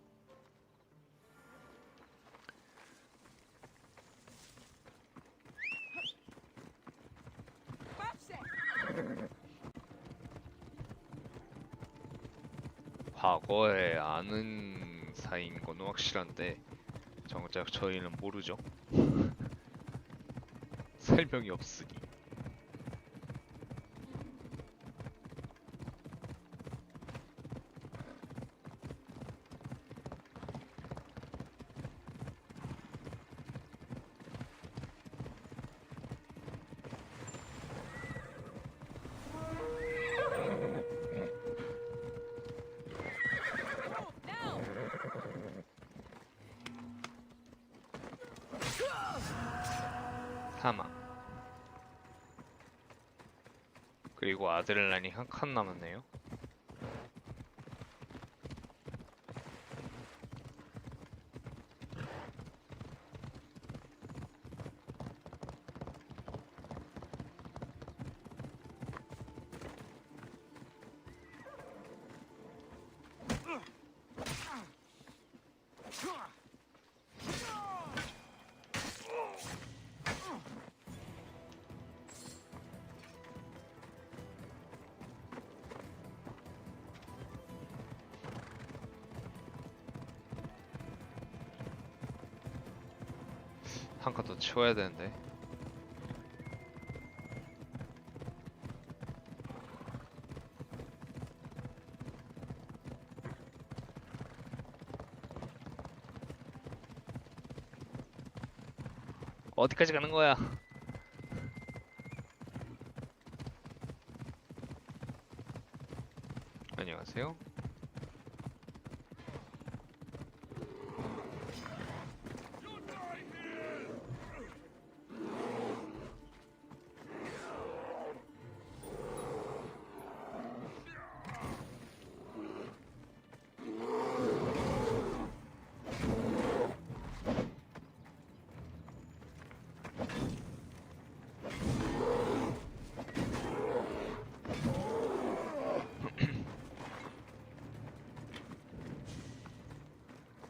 과거에 아는 사이인 건 확실한데 정작 저희는 모르죠. 설명이 없으니. 사망. 그리고 아드레날린 한 칸 남았네요. 한 칸 더 치워야 되는데. 어디까지 가는 거야? 안녕하세요.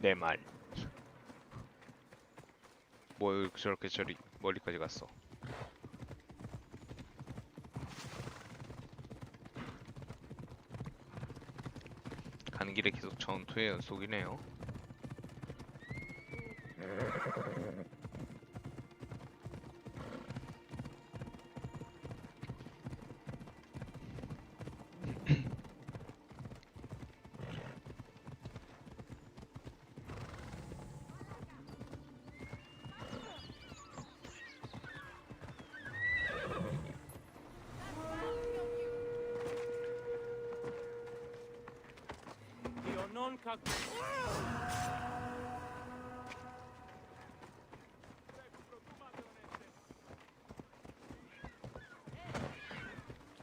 내 말. 뭐 저렇게 저리 멀리까지 갔어. 가는 길에 계속 전투의 연속이네요.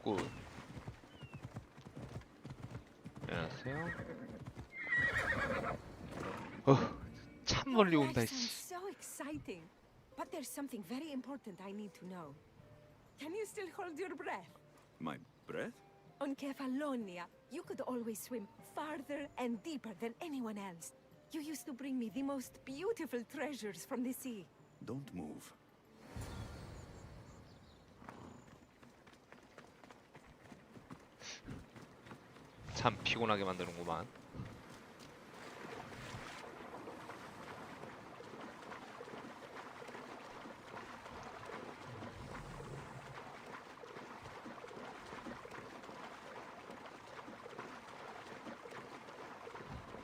굿. 안녕하세요. 참 멀리 Your 온다. life 씨. sounds so exciting. But there's something very important I need to know. Can you still hold your breath? My breath? On Kefalonia, you could always swim farther and deeper than anyone else. You used to bring me the most beautiful treasures from the sea. Don't move. 참 피곤하게 만드는구만.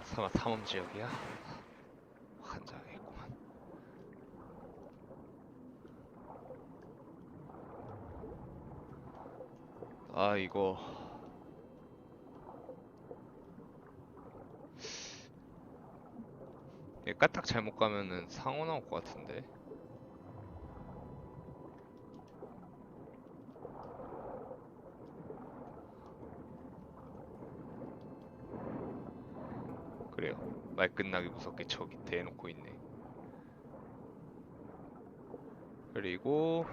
설마 탐험 지역이야? 환장했구만. 아 이거 얘 까딱 잘못 가면은 상어 나올 것 같은데. 그래요. 말 끝나기 무섭게 저기 대놓고 있네. 그리고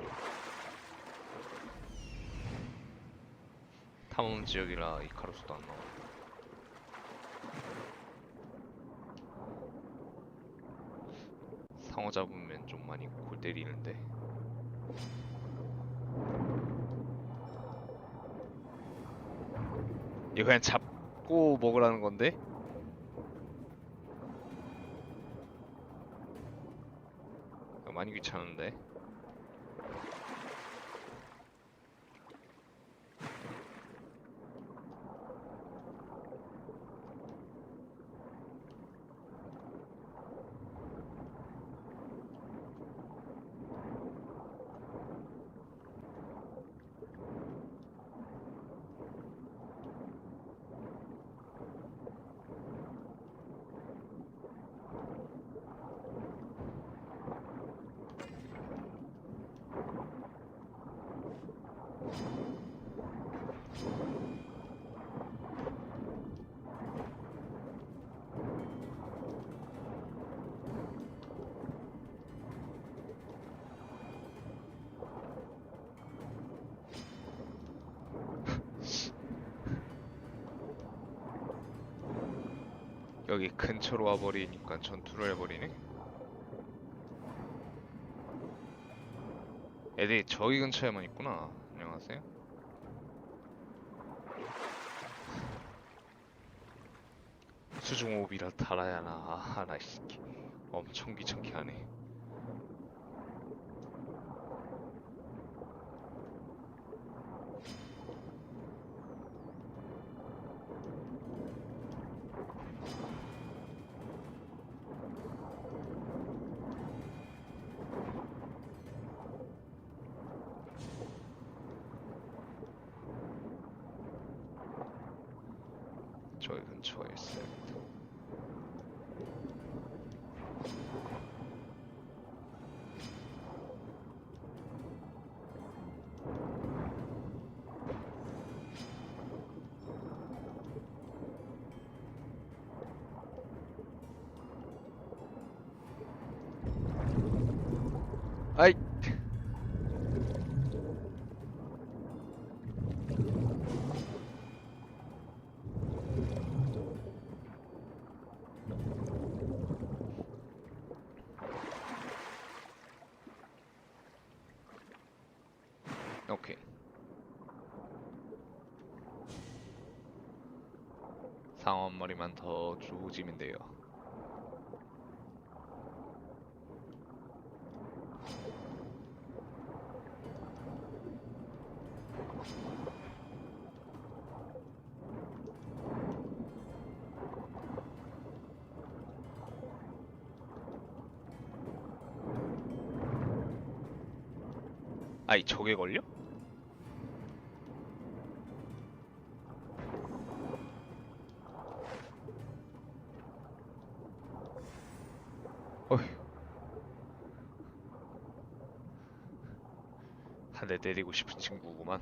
탐험 지역이라 이카루스도 안 나와. 상어 잡으면 좀 많이 골 때리는데. 이거 그냥 잡고 먹으라는 건데? 많이 귀찮은데. 여기 근처로 와버리니까 전투를 해버리네? 애들이 저기 근처에만 있구나. 안녕하세요. 수중호흡이라 달아야 하나. 아, 나 이 새끼 엄청 귀찮게 하네. 저기 근처에 있어야겠다. 아이! 오케이. 상어 한 마리만 더 조짐인데요. 아이, 저게 걸려? 어휴. 한 대 때리고 싶은 친구구만.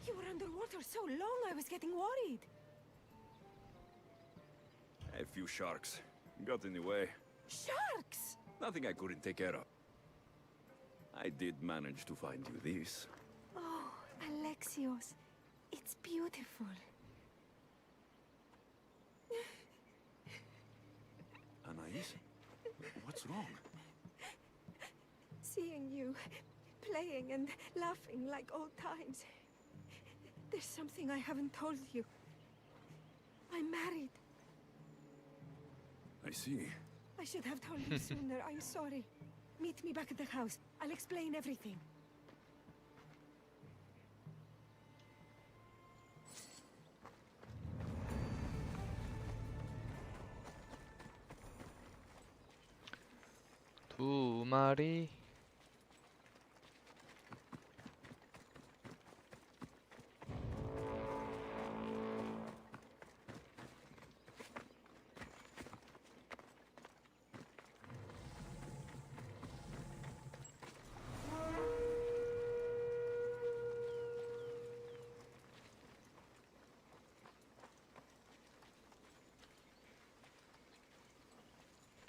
You were underwater so long, I was getting worried. A few sharks. Got in the way. Sharks! Nothing I couldn't take care of. I did manage to find you this. Oh, Alexios, it's beautiful. Anais? What's wrong? Seeing you playing and laughing like old times. There's something I haven't told you. I'm married. I see. I should have told you sooner. I'm sorry. Meet me back at the house. I'll explain everything. 두 마리.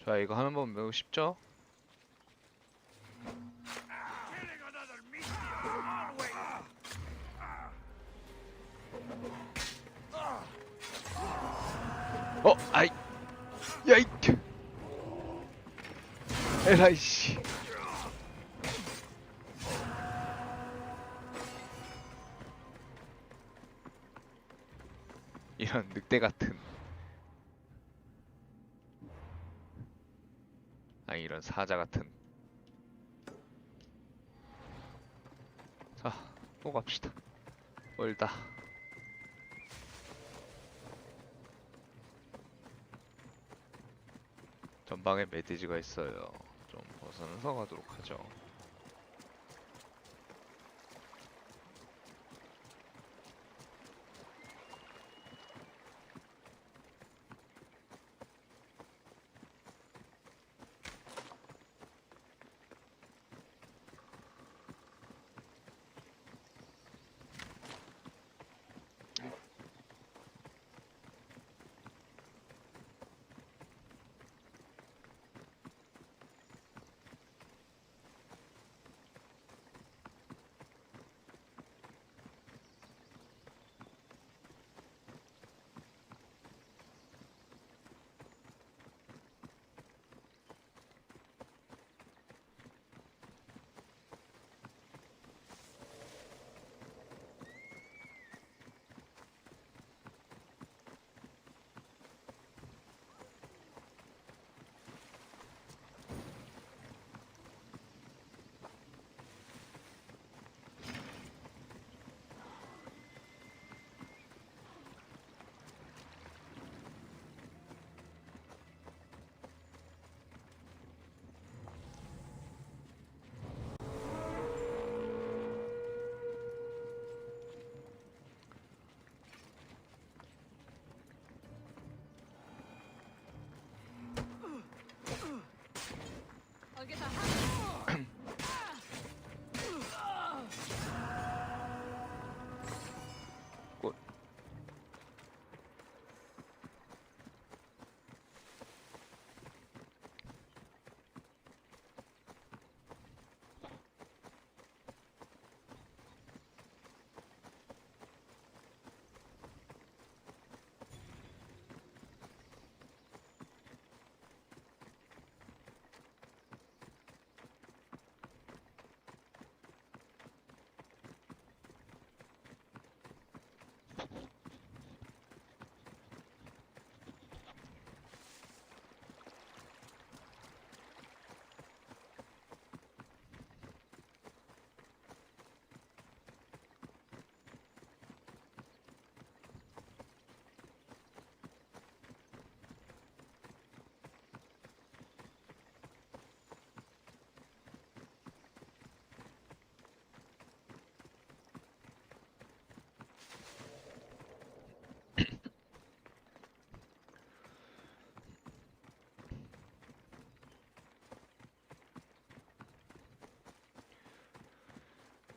자, 이거 하는 법 매우 쉽죠? 아이, 야이, 에라이 씨. 이런 늑대 같은. 아니, 이런 사자 같은. 자, 또 갑시다. 멀다. 전방에 멧돼지가 있어요. 좀 벗어나서 가도록 하죠. 꽃.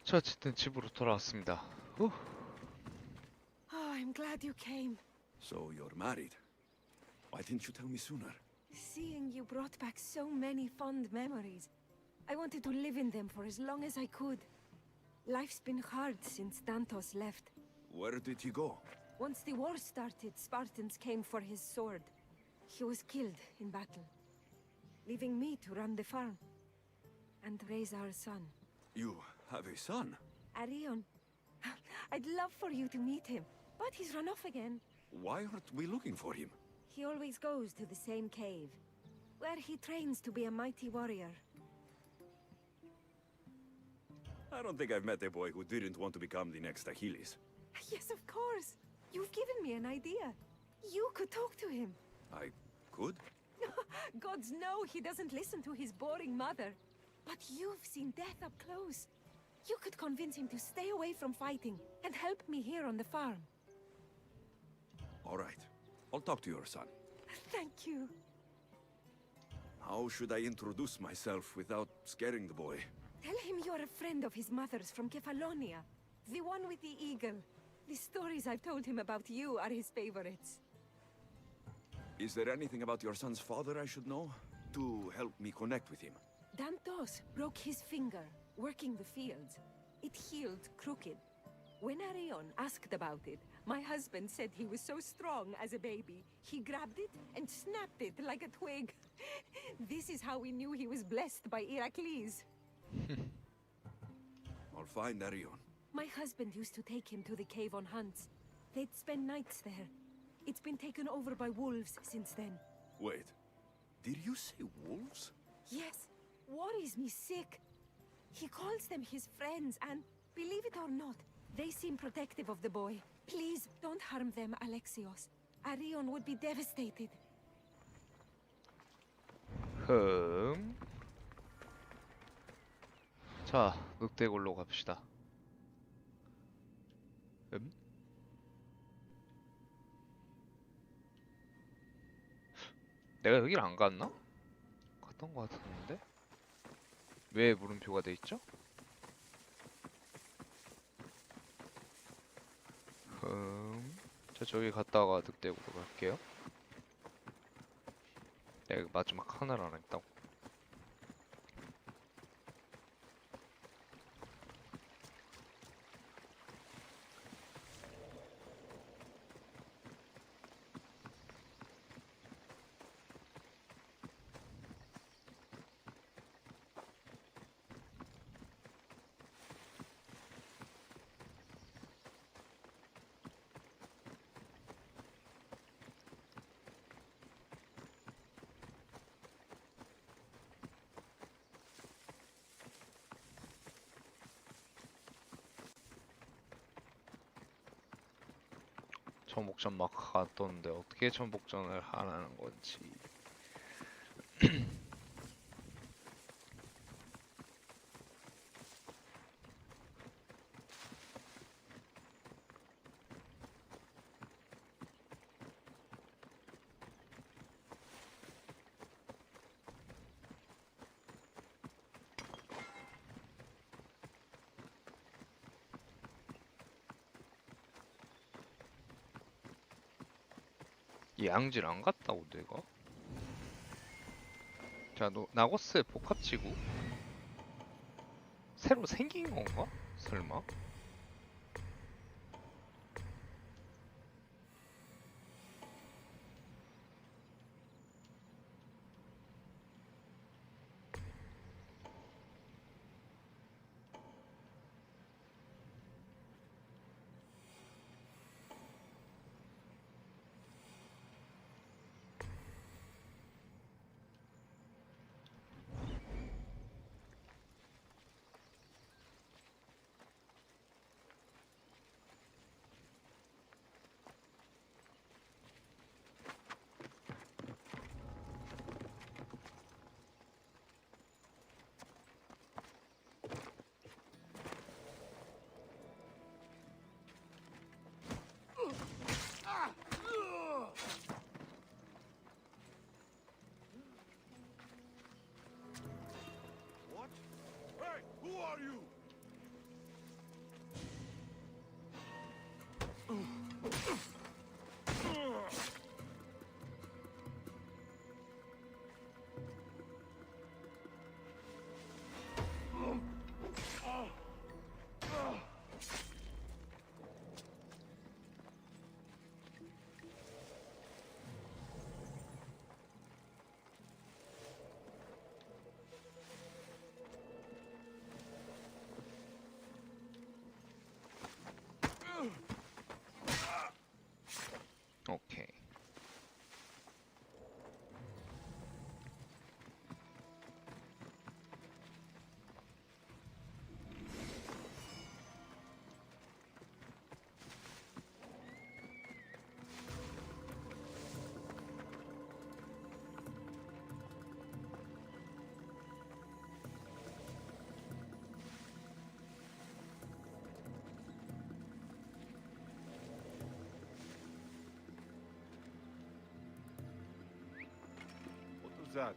자, 어쨌든 집으로 돌아왔습니다. 후. Oh, I'm glad you came. So you're married. Why didn't you tell me sooner? Seeing you brought back so many fond memories. I wanted to live in them for as long as I could. Life's been hard since Dantos left. Where did he go? Once the war started, Spartans came for his sword. He was killed in battle, leaving me to run the farm and raise our son. You have a son? Arion. I'd love for you to meet him, but he's run off again. Why aren't we looking for him? He always goes to the same cave, where he trains to be a mighty warrior. I don't think I've met a boy who didn't want to become the next Achilles. Yes, of course. You've given me an idea. You could talk to him. I could? Gods know he doesn't listen to his boring mother. But you've seen death up close. You could convince him to stay away from fighting and help me here on the farm. All right. I'll talk to your son. Thank you. How should I introduce myself without scaring the boy? Tell him you're a friend of his mother's from Kefalonia. The one with the eagle. The stories I've told him about you are his favorites. Is there anything about your son's father I should know? To help me connect with him? Dantos broke his finger, working the fields. It healed crooked. When Arion asked about it, my husband said he was so strong as a baby, he grabbed it and snapped it like a twig. This is how we knew he was blessed by Heracles. I'll find Arion. My husband used to take him to the cave on hunts. They'd spend nights there. It's been taken over by wolves since then. Wait. Did you say wolves? Yes, worries me sick. He calls them his friends and, believe it or not, they seem protective of the boy. Please, don't harm them, Alexios. Arion would be devastated. 자, 늑대굴로 갑시다. 내가 여길 안 갔나? 갔던 것 같았는데? 왜 물음표가 돼 있죠? 자, 저기 갔다가 늑대굴로 갈게요. 내가 마지막 하나를 안 했다고. 전복전 마크가 떴는데 어떻게 전복전을 하라는 건지. 이 양질 안 갔다고 내가? 자, 너 나고스 복합지구? 새로 생긴 건가? 설마? What? Hey, who are you? 오케이. What was that?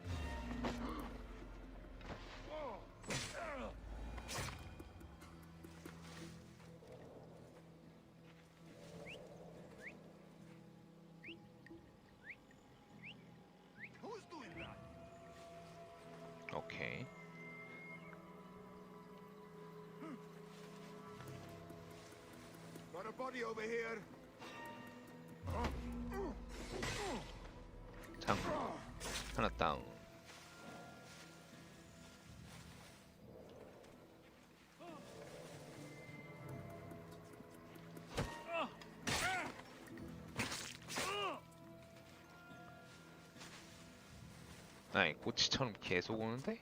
Who's doing that? 오케이. Got a body over here. 장 하나 다운. 아이 꼬치처럼 계속 오는데?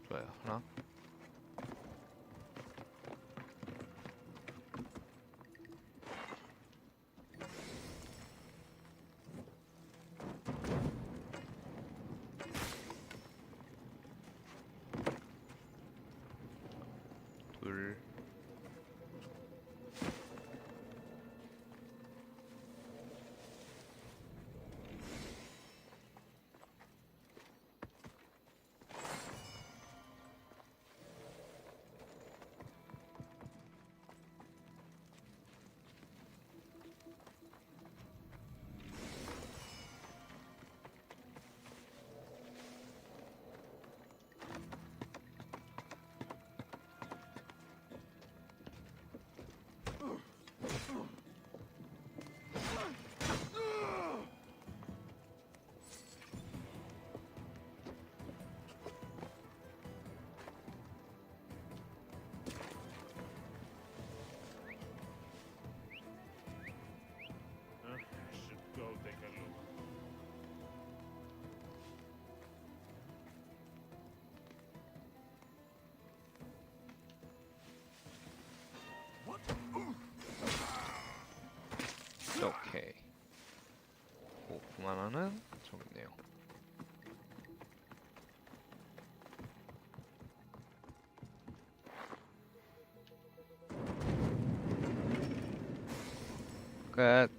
좋아요. 하나. 둘. Should go take a look. What? 오케이. 오, 그만하는 좀 있네요. 끝.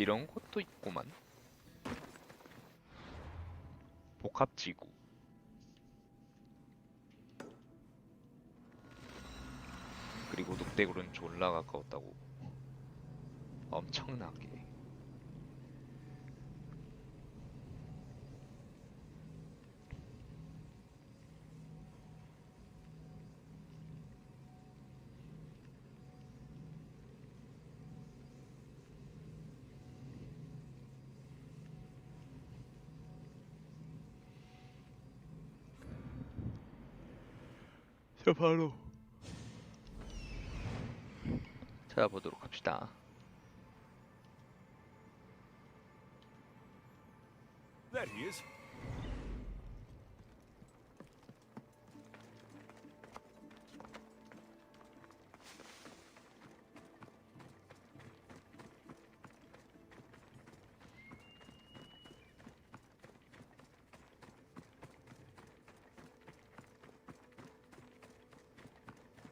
이런 것도 있구만. 복합지구. 그리고 늑대굴은 졸라 가까웠다고. 엄청나게. 자, 바로 찾아보도록 합시다. There he is.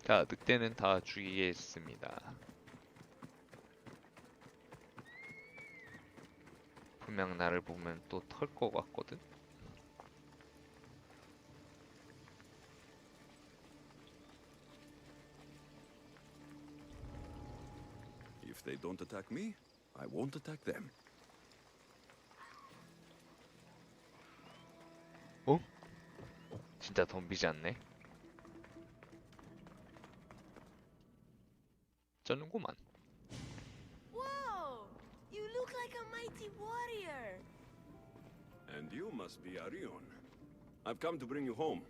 자, 늑대는 다 죽이겠습니다. 분명 나를 보면 또 털 것 같거든? If they don't attack me, I won't attack them. 어? 진짜 덤비지 않네? 쩌는구만. Whoa! You look like a mighty warrior. And you must be Arion. I've come to bring you home.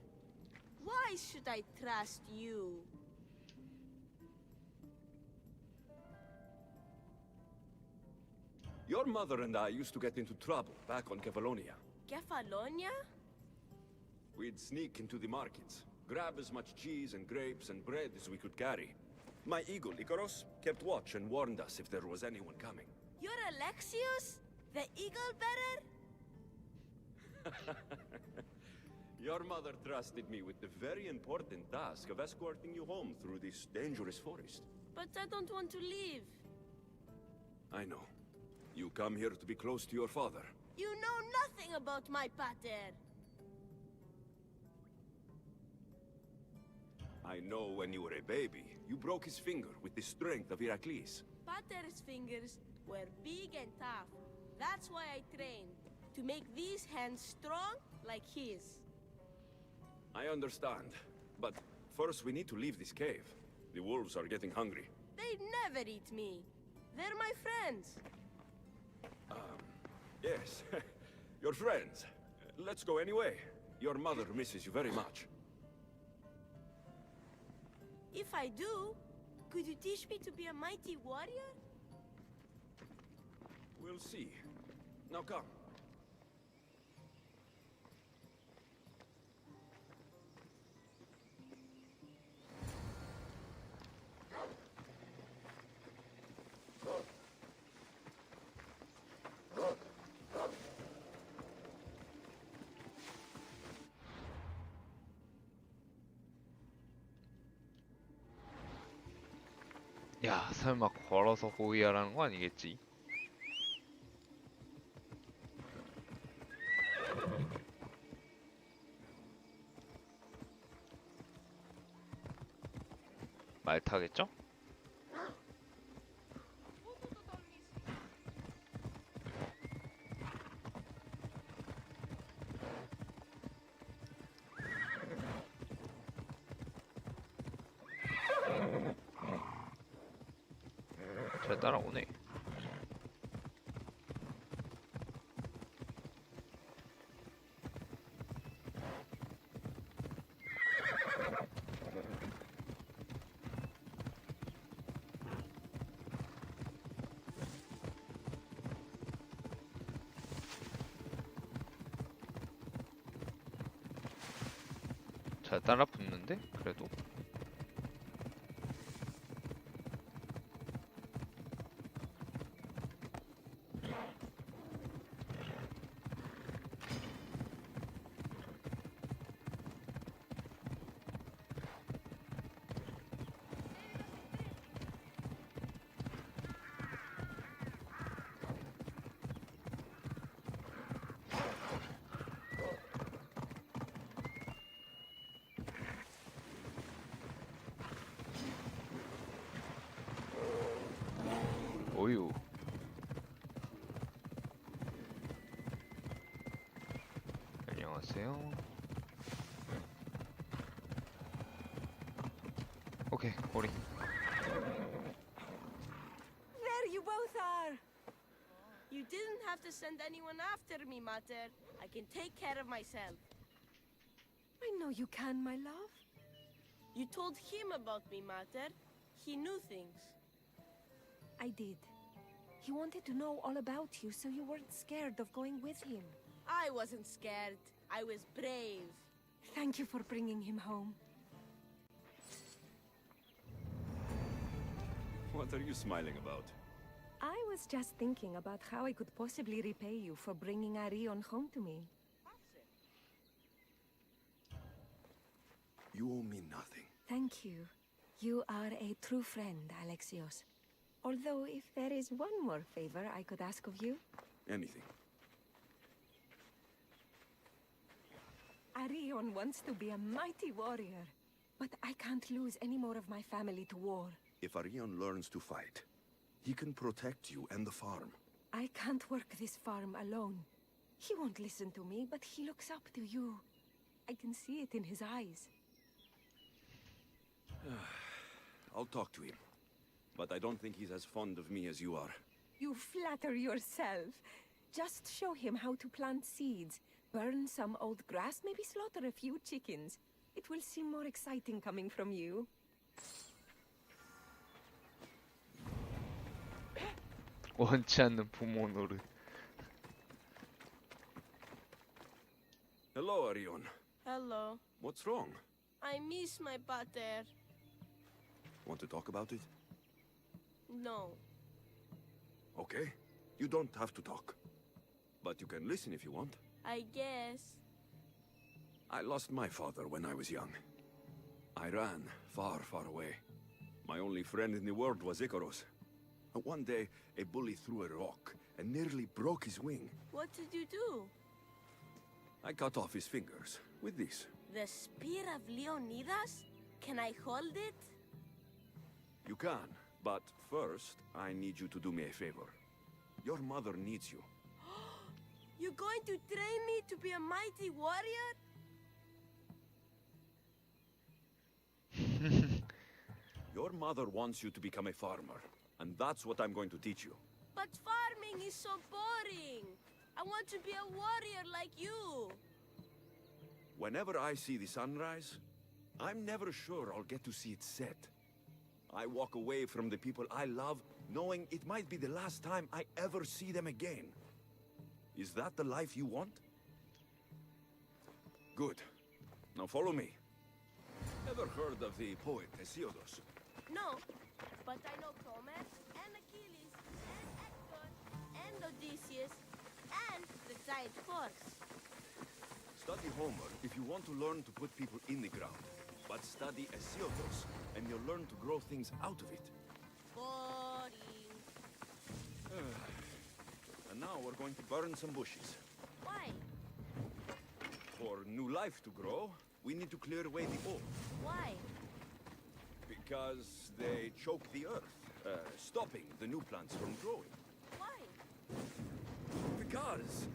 Why should I trust you? Your mother and I used to get into trouble back on Kefalonia. Kefalonia? We'd sneak into the markets, grab as much cheese and grapes and bread as we could carry. My eagle, Icaros, kept watch and warned us if there was anyone coming. You're Alexios? The eagle bearer? Your mother trusted me with the very important task of escorting you home through this dangerous forest. But I don't want to leave. I know. You come here to be close to your father. You know nothing about my pater. I know when you were a baby, you broke his finger with the strength of Heracles. Pater's fingers were big and tough. That's why I trained. To make these hands strong like his. I understand. But first we need to leave this cave. The wolves are getting hungry. They never eat me. They're my friends. Yes, your friends. Let's go anyway. Your mother misses you very much. If I do, could you teach me to be a mighty warrior? We'll see. Now come. 야, 설마 걸어서 호위하라는 거 아니겠지? 말 타겠죠? 잘 따라오네. 잘 따라 붙는데? 그래도 우유. 안녕하세요. 오케이, 오리. There you both are. You didn't have to send anyone after me, Mater. I can take care of myself. I know you can, my love. You told him about me, Mater. He knew things. I did. He wanted to know all about you, so you weren't scared of going with him. I wasn't scared. I was brave. Thank you for bringing him home. What are you smiling about? I was just thinking about how I could possibly repay you for bringing Arion home to me. You owe me nothing. Thank you. You are a true friend, Alexios. Although, if there is one more favor I could ask of you. Anything. Arion wants to be a mighty warrior, but I can't lose any more of my family to war. If Arion learns to fight, he can protect you and the farm. I can't work this farm alone. He won't listen to me, but he looks up to you. I can see it in his eyes. I'll talk to him. But I don't think he's as fond of me as you are. You flatter yourself. Just show him how to plant seeds, burn some old grass, maybe slaughter a few chickens. It will seem more exciting coming from you. 원치 않는 부모 노릇. Hello, Arion. Hello. What's wrong? I miss my pater. Want to talk about it? No. Okay. You don't have to talk. But you can listen if you want. I guess. I lost my father when I was young. I ran far, far away. My only friend in the world was Icarus. One day, a bully threw a rock and nearly broke his wing. What did you do? I cut off his fingers with this. The spear of Leonidas? Can I hold it? You can, but first, I need you to do me a favor. Your mother needs you. You're going to train me to be a mighty warrior? Your mother wants you to become a farmer, and that's what I'm going to teach you. But farming is so boring. I want to be a warrior like you. Whenever I see the sunrise, I'm never sure I'll get to see it set. I walk away from the people I love, knowing it might be the last time I ever see them again. Is that the life you want? Good. Now follow me. Ever heard of the poet Hesiodos? No, but I know Comer, and Achilles, and Hector, and Odysseus, and the giant horse. Study Homer if you want to learn to put people in the ground. But study Hesiodos, and you'll learn to grow things out of it. Boring. And now we're going to burn some bushes. Why? For new life to grow, we need to clear away the old. Why? Because they choke the earth, stopping the new plants from growing. Why? Because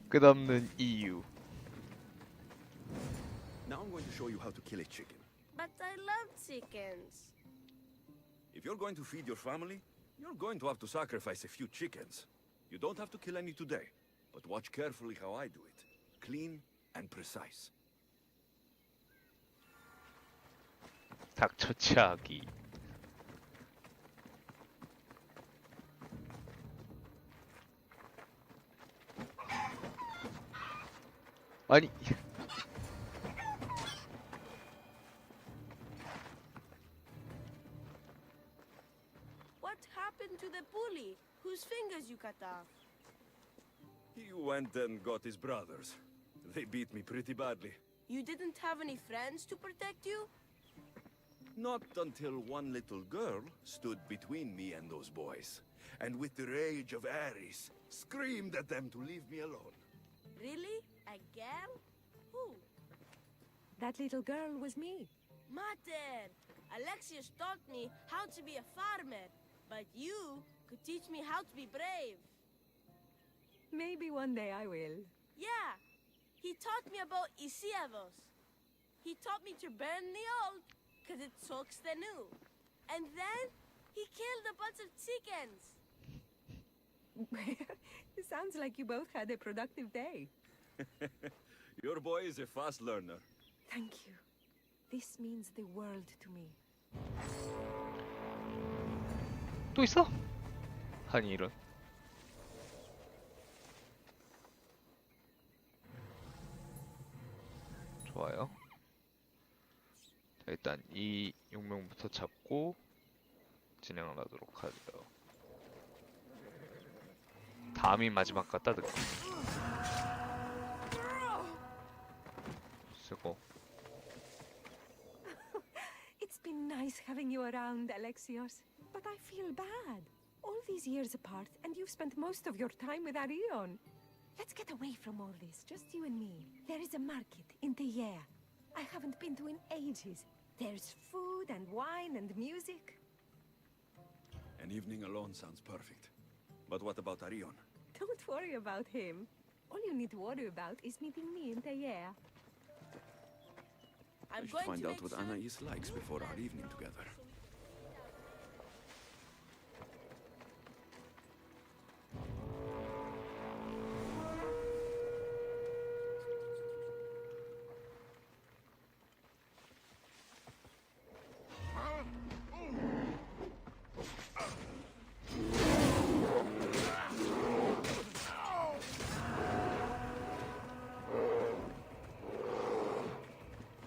끝없는 이유. now I'm going to show you how to kill a chicken. But I love chickens. If you're going to feed your family, you're going to have to sacrifice a few chickens. You don't have to kill any today, but watch carefully how I do it. Clean and precise. 닥쳐 치아기. 아니. What happened to the bully whose fingers you cut off? He went and got his brothers. They beat me pretty badly. You didn't have any friends to protect you? Not until one little girl stood between me and those boys, and with the rage of Ares, screamed at them to leave me alone. Really? A girl? Who? That little girl was me. Mater! Alexius taught me how to be a farmer. But you could teach me how to be brave. Maybe one day I will. Yeah, he taught me about Isiavos. He taught me to burn the old, because it soaks the new. And then he killed a bunch of chickens. It sounds like you both had a productive day. Your boy is a fast learner. Thank you. This means the world to me. 또 있어? 아니 이런. 좋아요. 자, 일단 이 용명부터 잡고 진행을 하도록 하죠. 다음이 마지막 같다 느낌. 쓰고. It's been nice having you around, Alexios. But I feel bad. All these years apart, and you've spent most of your time with Arion. Let's get away from all this, just you and me. There is a market in Teia. I haven't been to in ages. There's food and wine and music. An evening alone sounds perfect. But what about Arion? Don't worry about him. All you need to worry about is meeting me in Teia. I should find out what Anais likes before our evening together.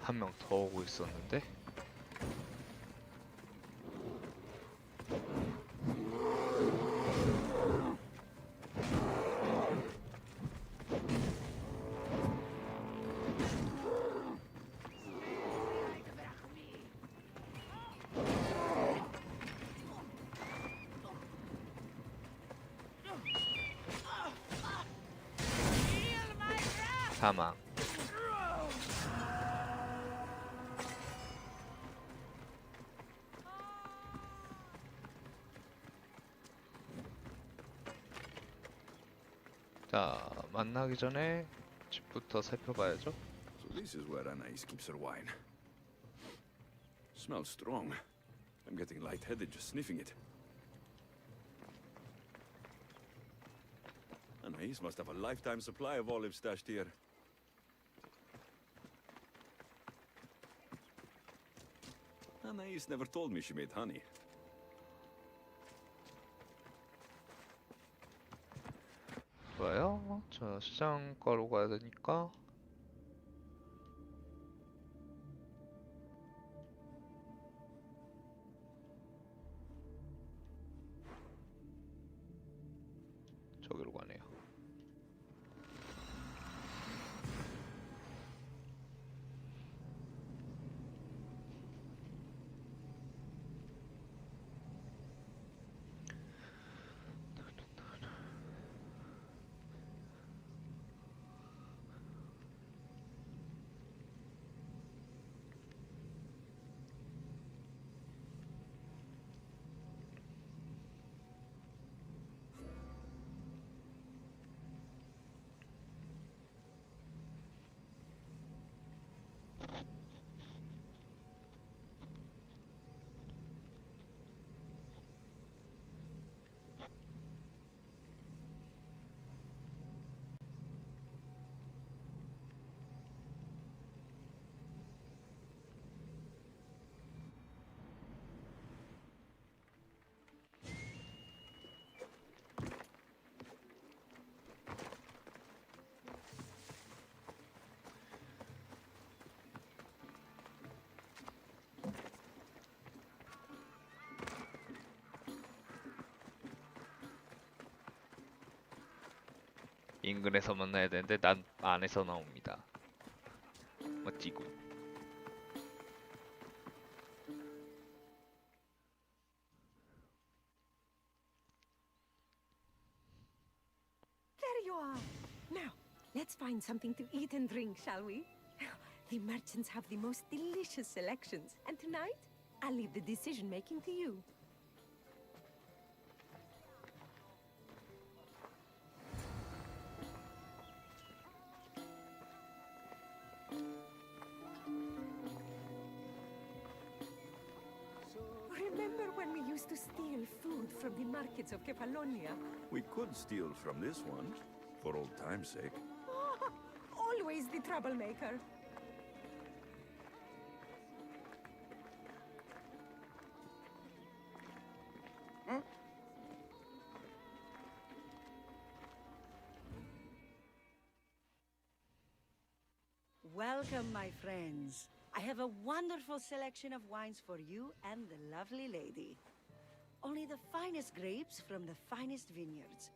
한 명 더 오고 있었는데. 사망. 자, 만나기 전에 집부터 살펴봐야죠. So this is where Anais keeps her wine. Smells strong. I'm getting lightheaded just sniffing it. Anais must have a lifetime supply of olives stashed here. Anais never told me she made honey. 좋아요. 자, 시장가로 가야 되니까. 저기로 가네요. 인근에서 만나야 되는데 난 안에서 나옵니다. 멋지군. There you are. Now, let's find something to eat and drink, shall we? The merchants have the most delicious selections, and tonight, I'll leave the decision-making to you. used to steal food from the markets of Kefalonia. We could steal from this one, for old time's sake. Always the troublemaker. Welcome, my friends. I have a wonderful selection of wines for you and the lovely lady. Only the finest grapes from the finest vineyards.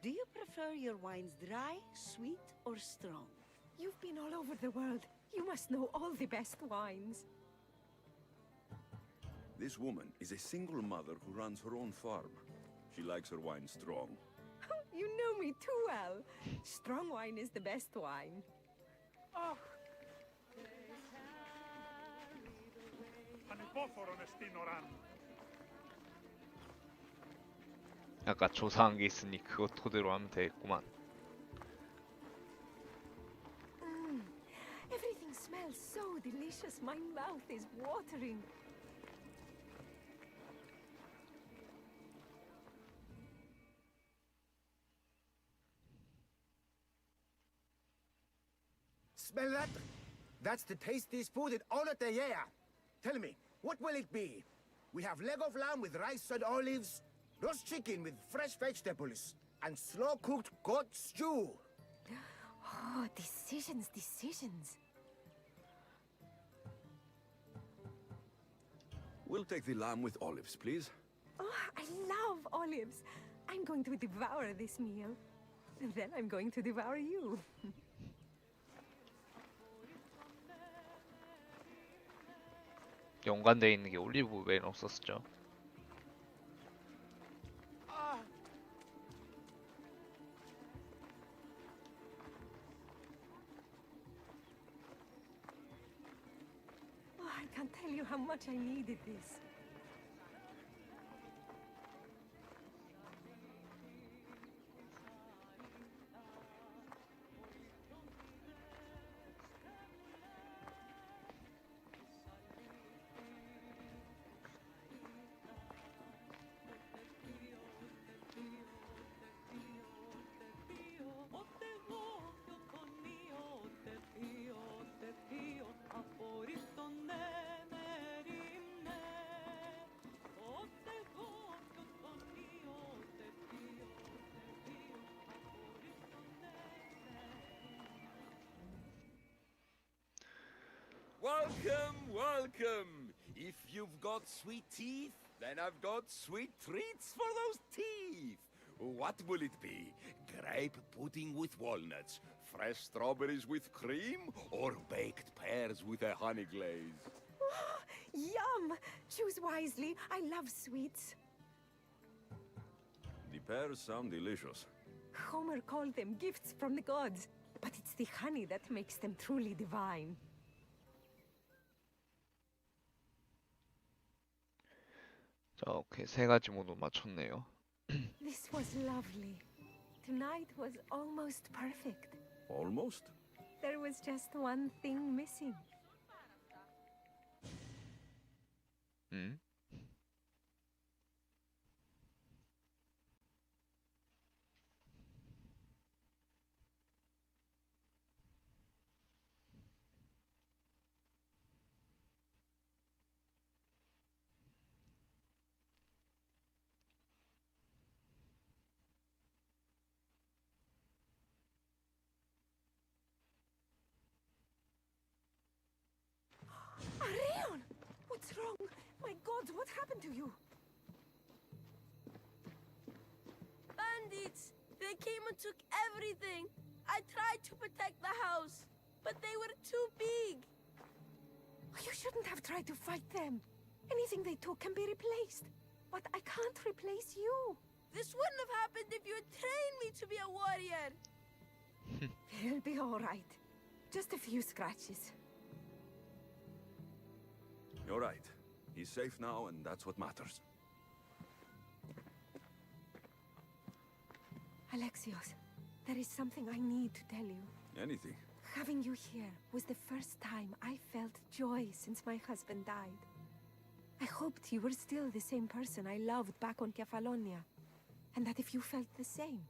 Do you prefer your wines dry, sweet, or strong? You've been all over the world. You must know all the best wines. This woman is a single mother who runs her own farm. She likes her wine strong. You know me too well. Strong wine is the best wine. Oh. 아까 조사한 게 있으니 그거 토대로 하면 되겠구만. Everything smells so delicious. My mouth is watering. Smell that? That's the tastiest food in all of the year. Tell me, what will it be? We have leg of lamb with rice and olives, roast chicken with fresh vegetables, and slow-cooked goat stew. Oh, decisions, decisions. We'll take the lamb with olives, please. Oh, I love olives. I'm going to devour this meal. And then I'm going to devour you. 연관되어 있는 게 올리브 왜 없었죠? Oh, I can't tell you how much I needed this. Welcome, welcome! If you've got sweet teeth, then I've got sweet treats for those teeth! What will it be? Grape pudding with walnuts, fresh strawberries with cream, or baked pears with a honey glaze? Yum! Choose wisely. I love sweets. The pears sound delicious. Homer called them gifts from the gods. But it's the honey that makes them truly divine. 자, 오케이. 세 가지 모두 맞췄네요. This was lovely. Tonight was almost perfect. Almost? There was just one thing missing. 응? Arion! What's wrong? My God, what happened to you? Bandits! They came and took everything. I tried to protect the house, but they were too big. You shouldn't have tried to fight them. Anything they took can be replaced. But I can't replace you. This wouldn't have happened if you had trained me to be a warrior. It'll be all right. Just a few scratches. You're right. He's safe now, and that's what matters. Alexios, there is something I need to tell you. Anything. Having you here was the first time I felt joy since my husband died. I hoped you were still the same person I loved back on Kefalonia. And that if you felt the same,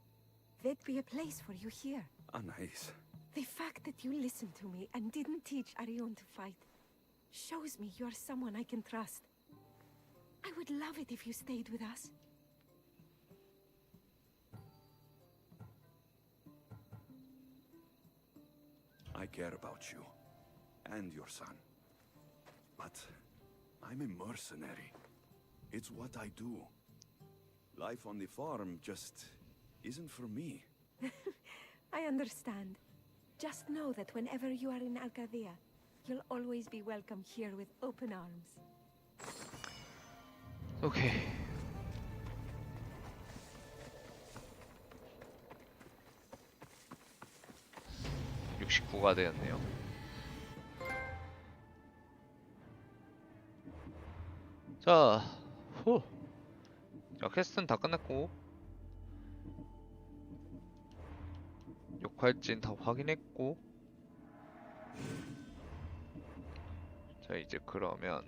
there'd be a place for you here. Anais. The fact that you listened to me and didn't teach Arion to fight shows me you're someone I can trust. I would love it if you stayed with us. I care about you. And your son. But I'm a mercenary. It's what I do. Life on the farm just isn't for me. I understand. Just know that whenever you are in Arcadia, you'll always be welcome here with open arms. 오케이. (69가) 되었네요. 자, 자, 퀘스트는 다 끝났고 역할진 다 확인했고, 자 이제 그러면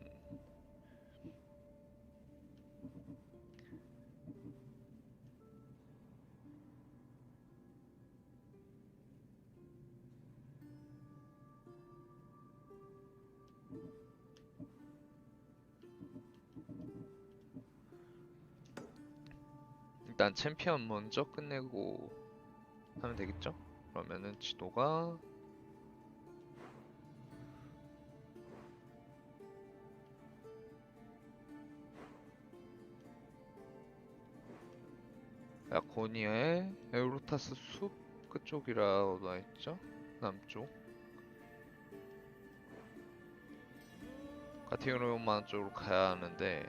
일단 챔피언 먼저 끝내고 하면 되겠죠? 그러면은 지도가 야코니아의 에우로타스 숲 그쪽이라고 나와있죠? 남쪽 가티오로만 쪽으로 가야 하는데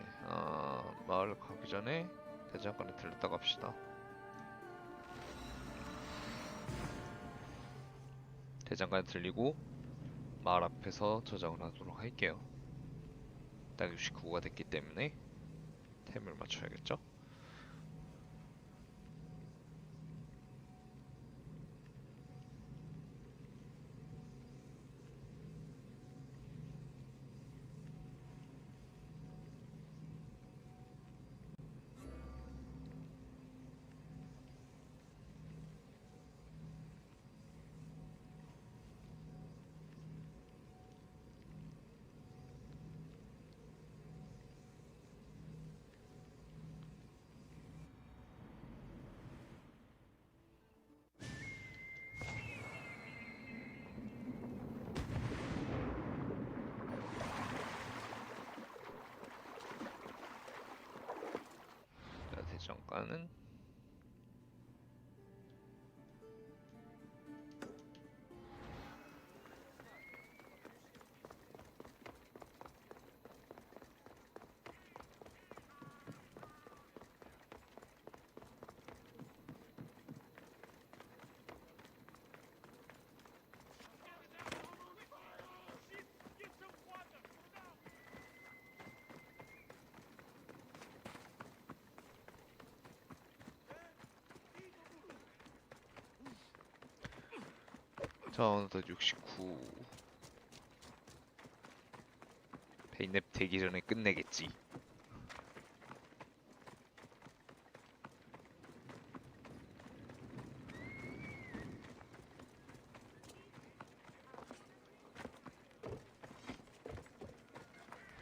마을 가기 전에 대장간에 들렸다 갑시다. 대장간에 들리고 마을 앞에서 저장을 하도록 할게요. 딱 69가 됐기 때문에 템을 맞춰야겠죠? 대장간은 자, 어느덧 69 베인랩 되기 전에 끝내겠지.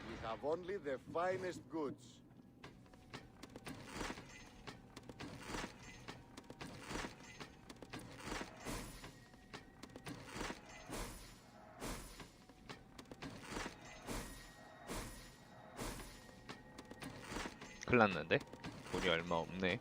We have only the finest goods. 큰일났는데? 돈이 얼마 없네.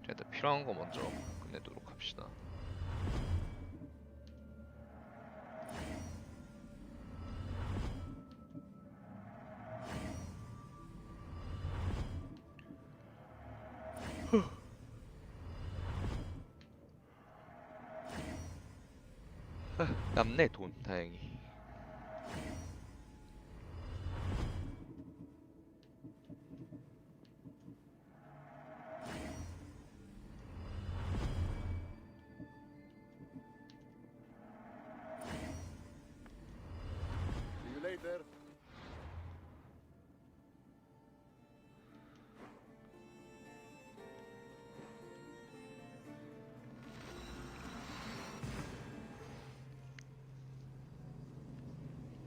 일단 필요한 거 먼저 끝내도록 합시다. 남네 돈 다행히.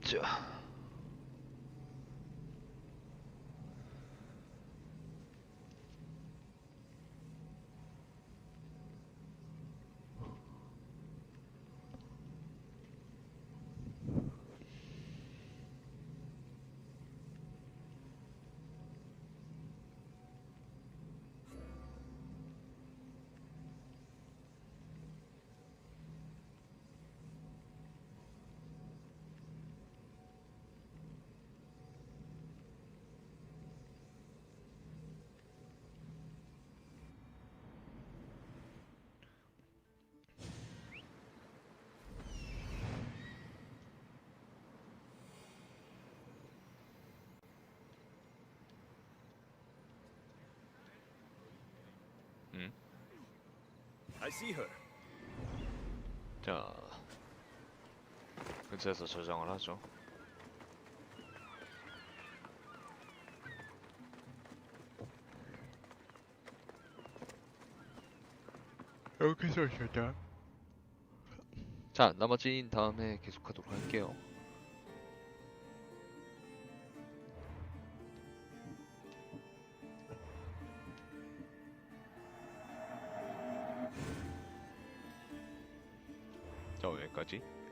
자. I see her. 자, 근처에서 저장을 하죠. 여기서 저장. 자, 나머지는 다음에 계속하도록 할게요. 자, 여기까지.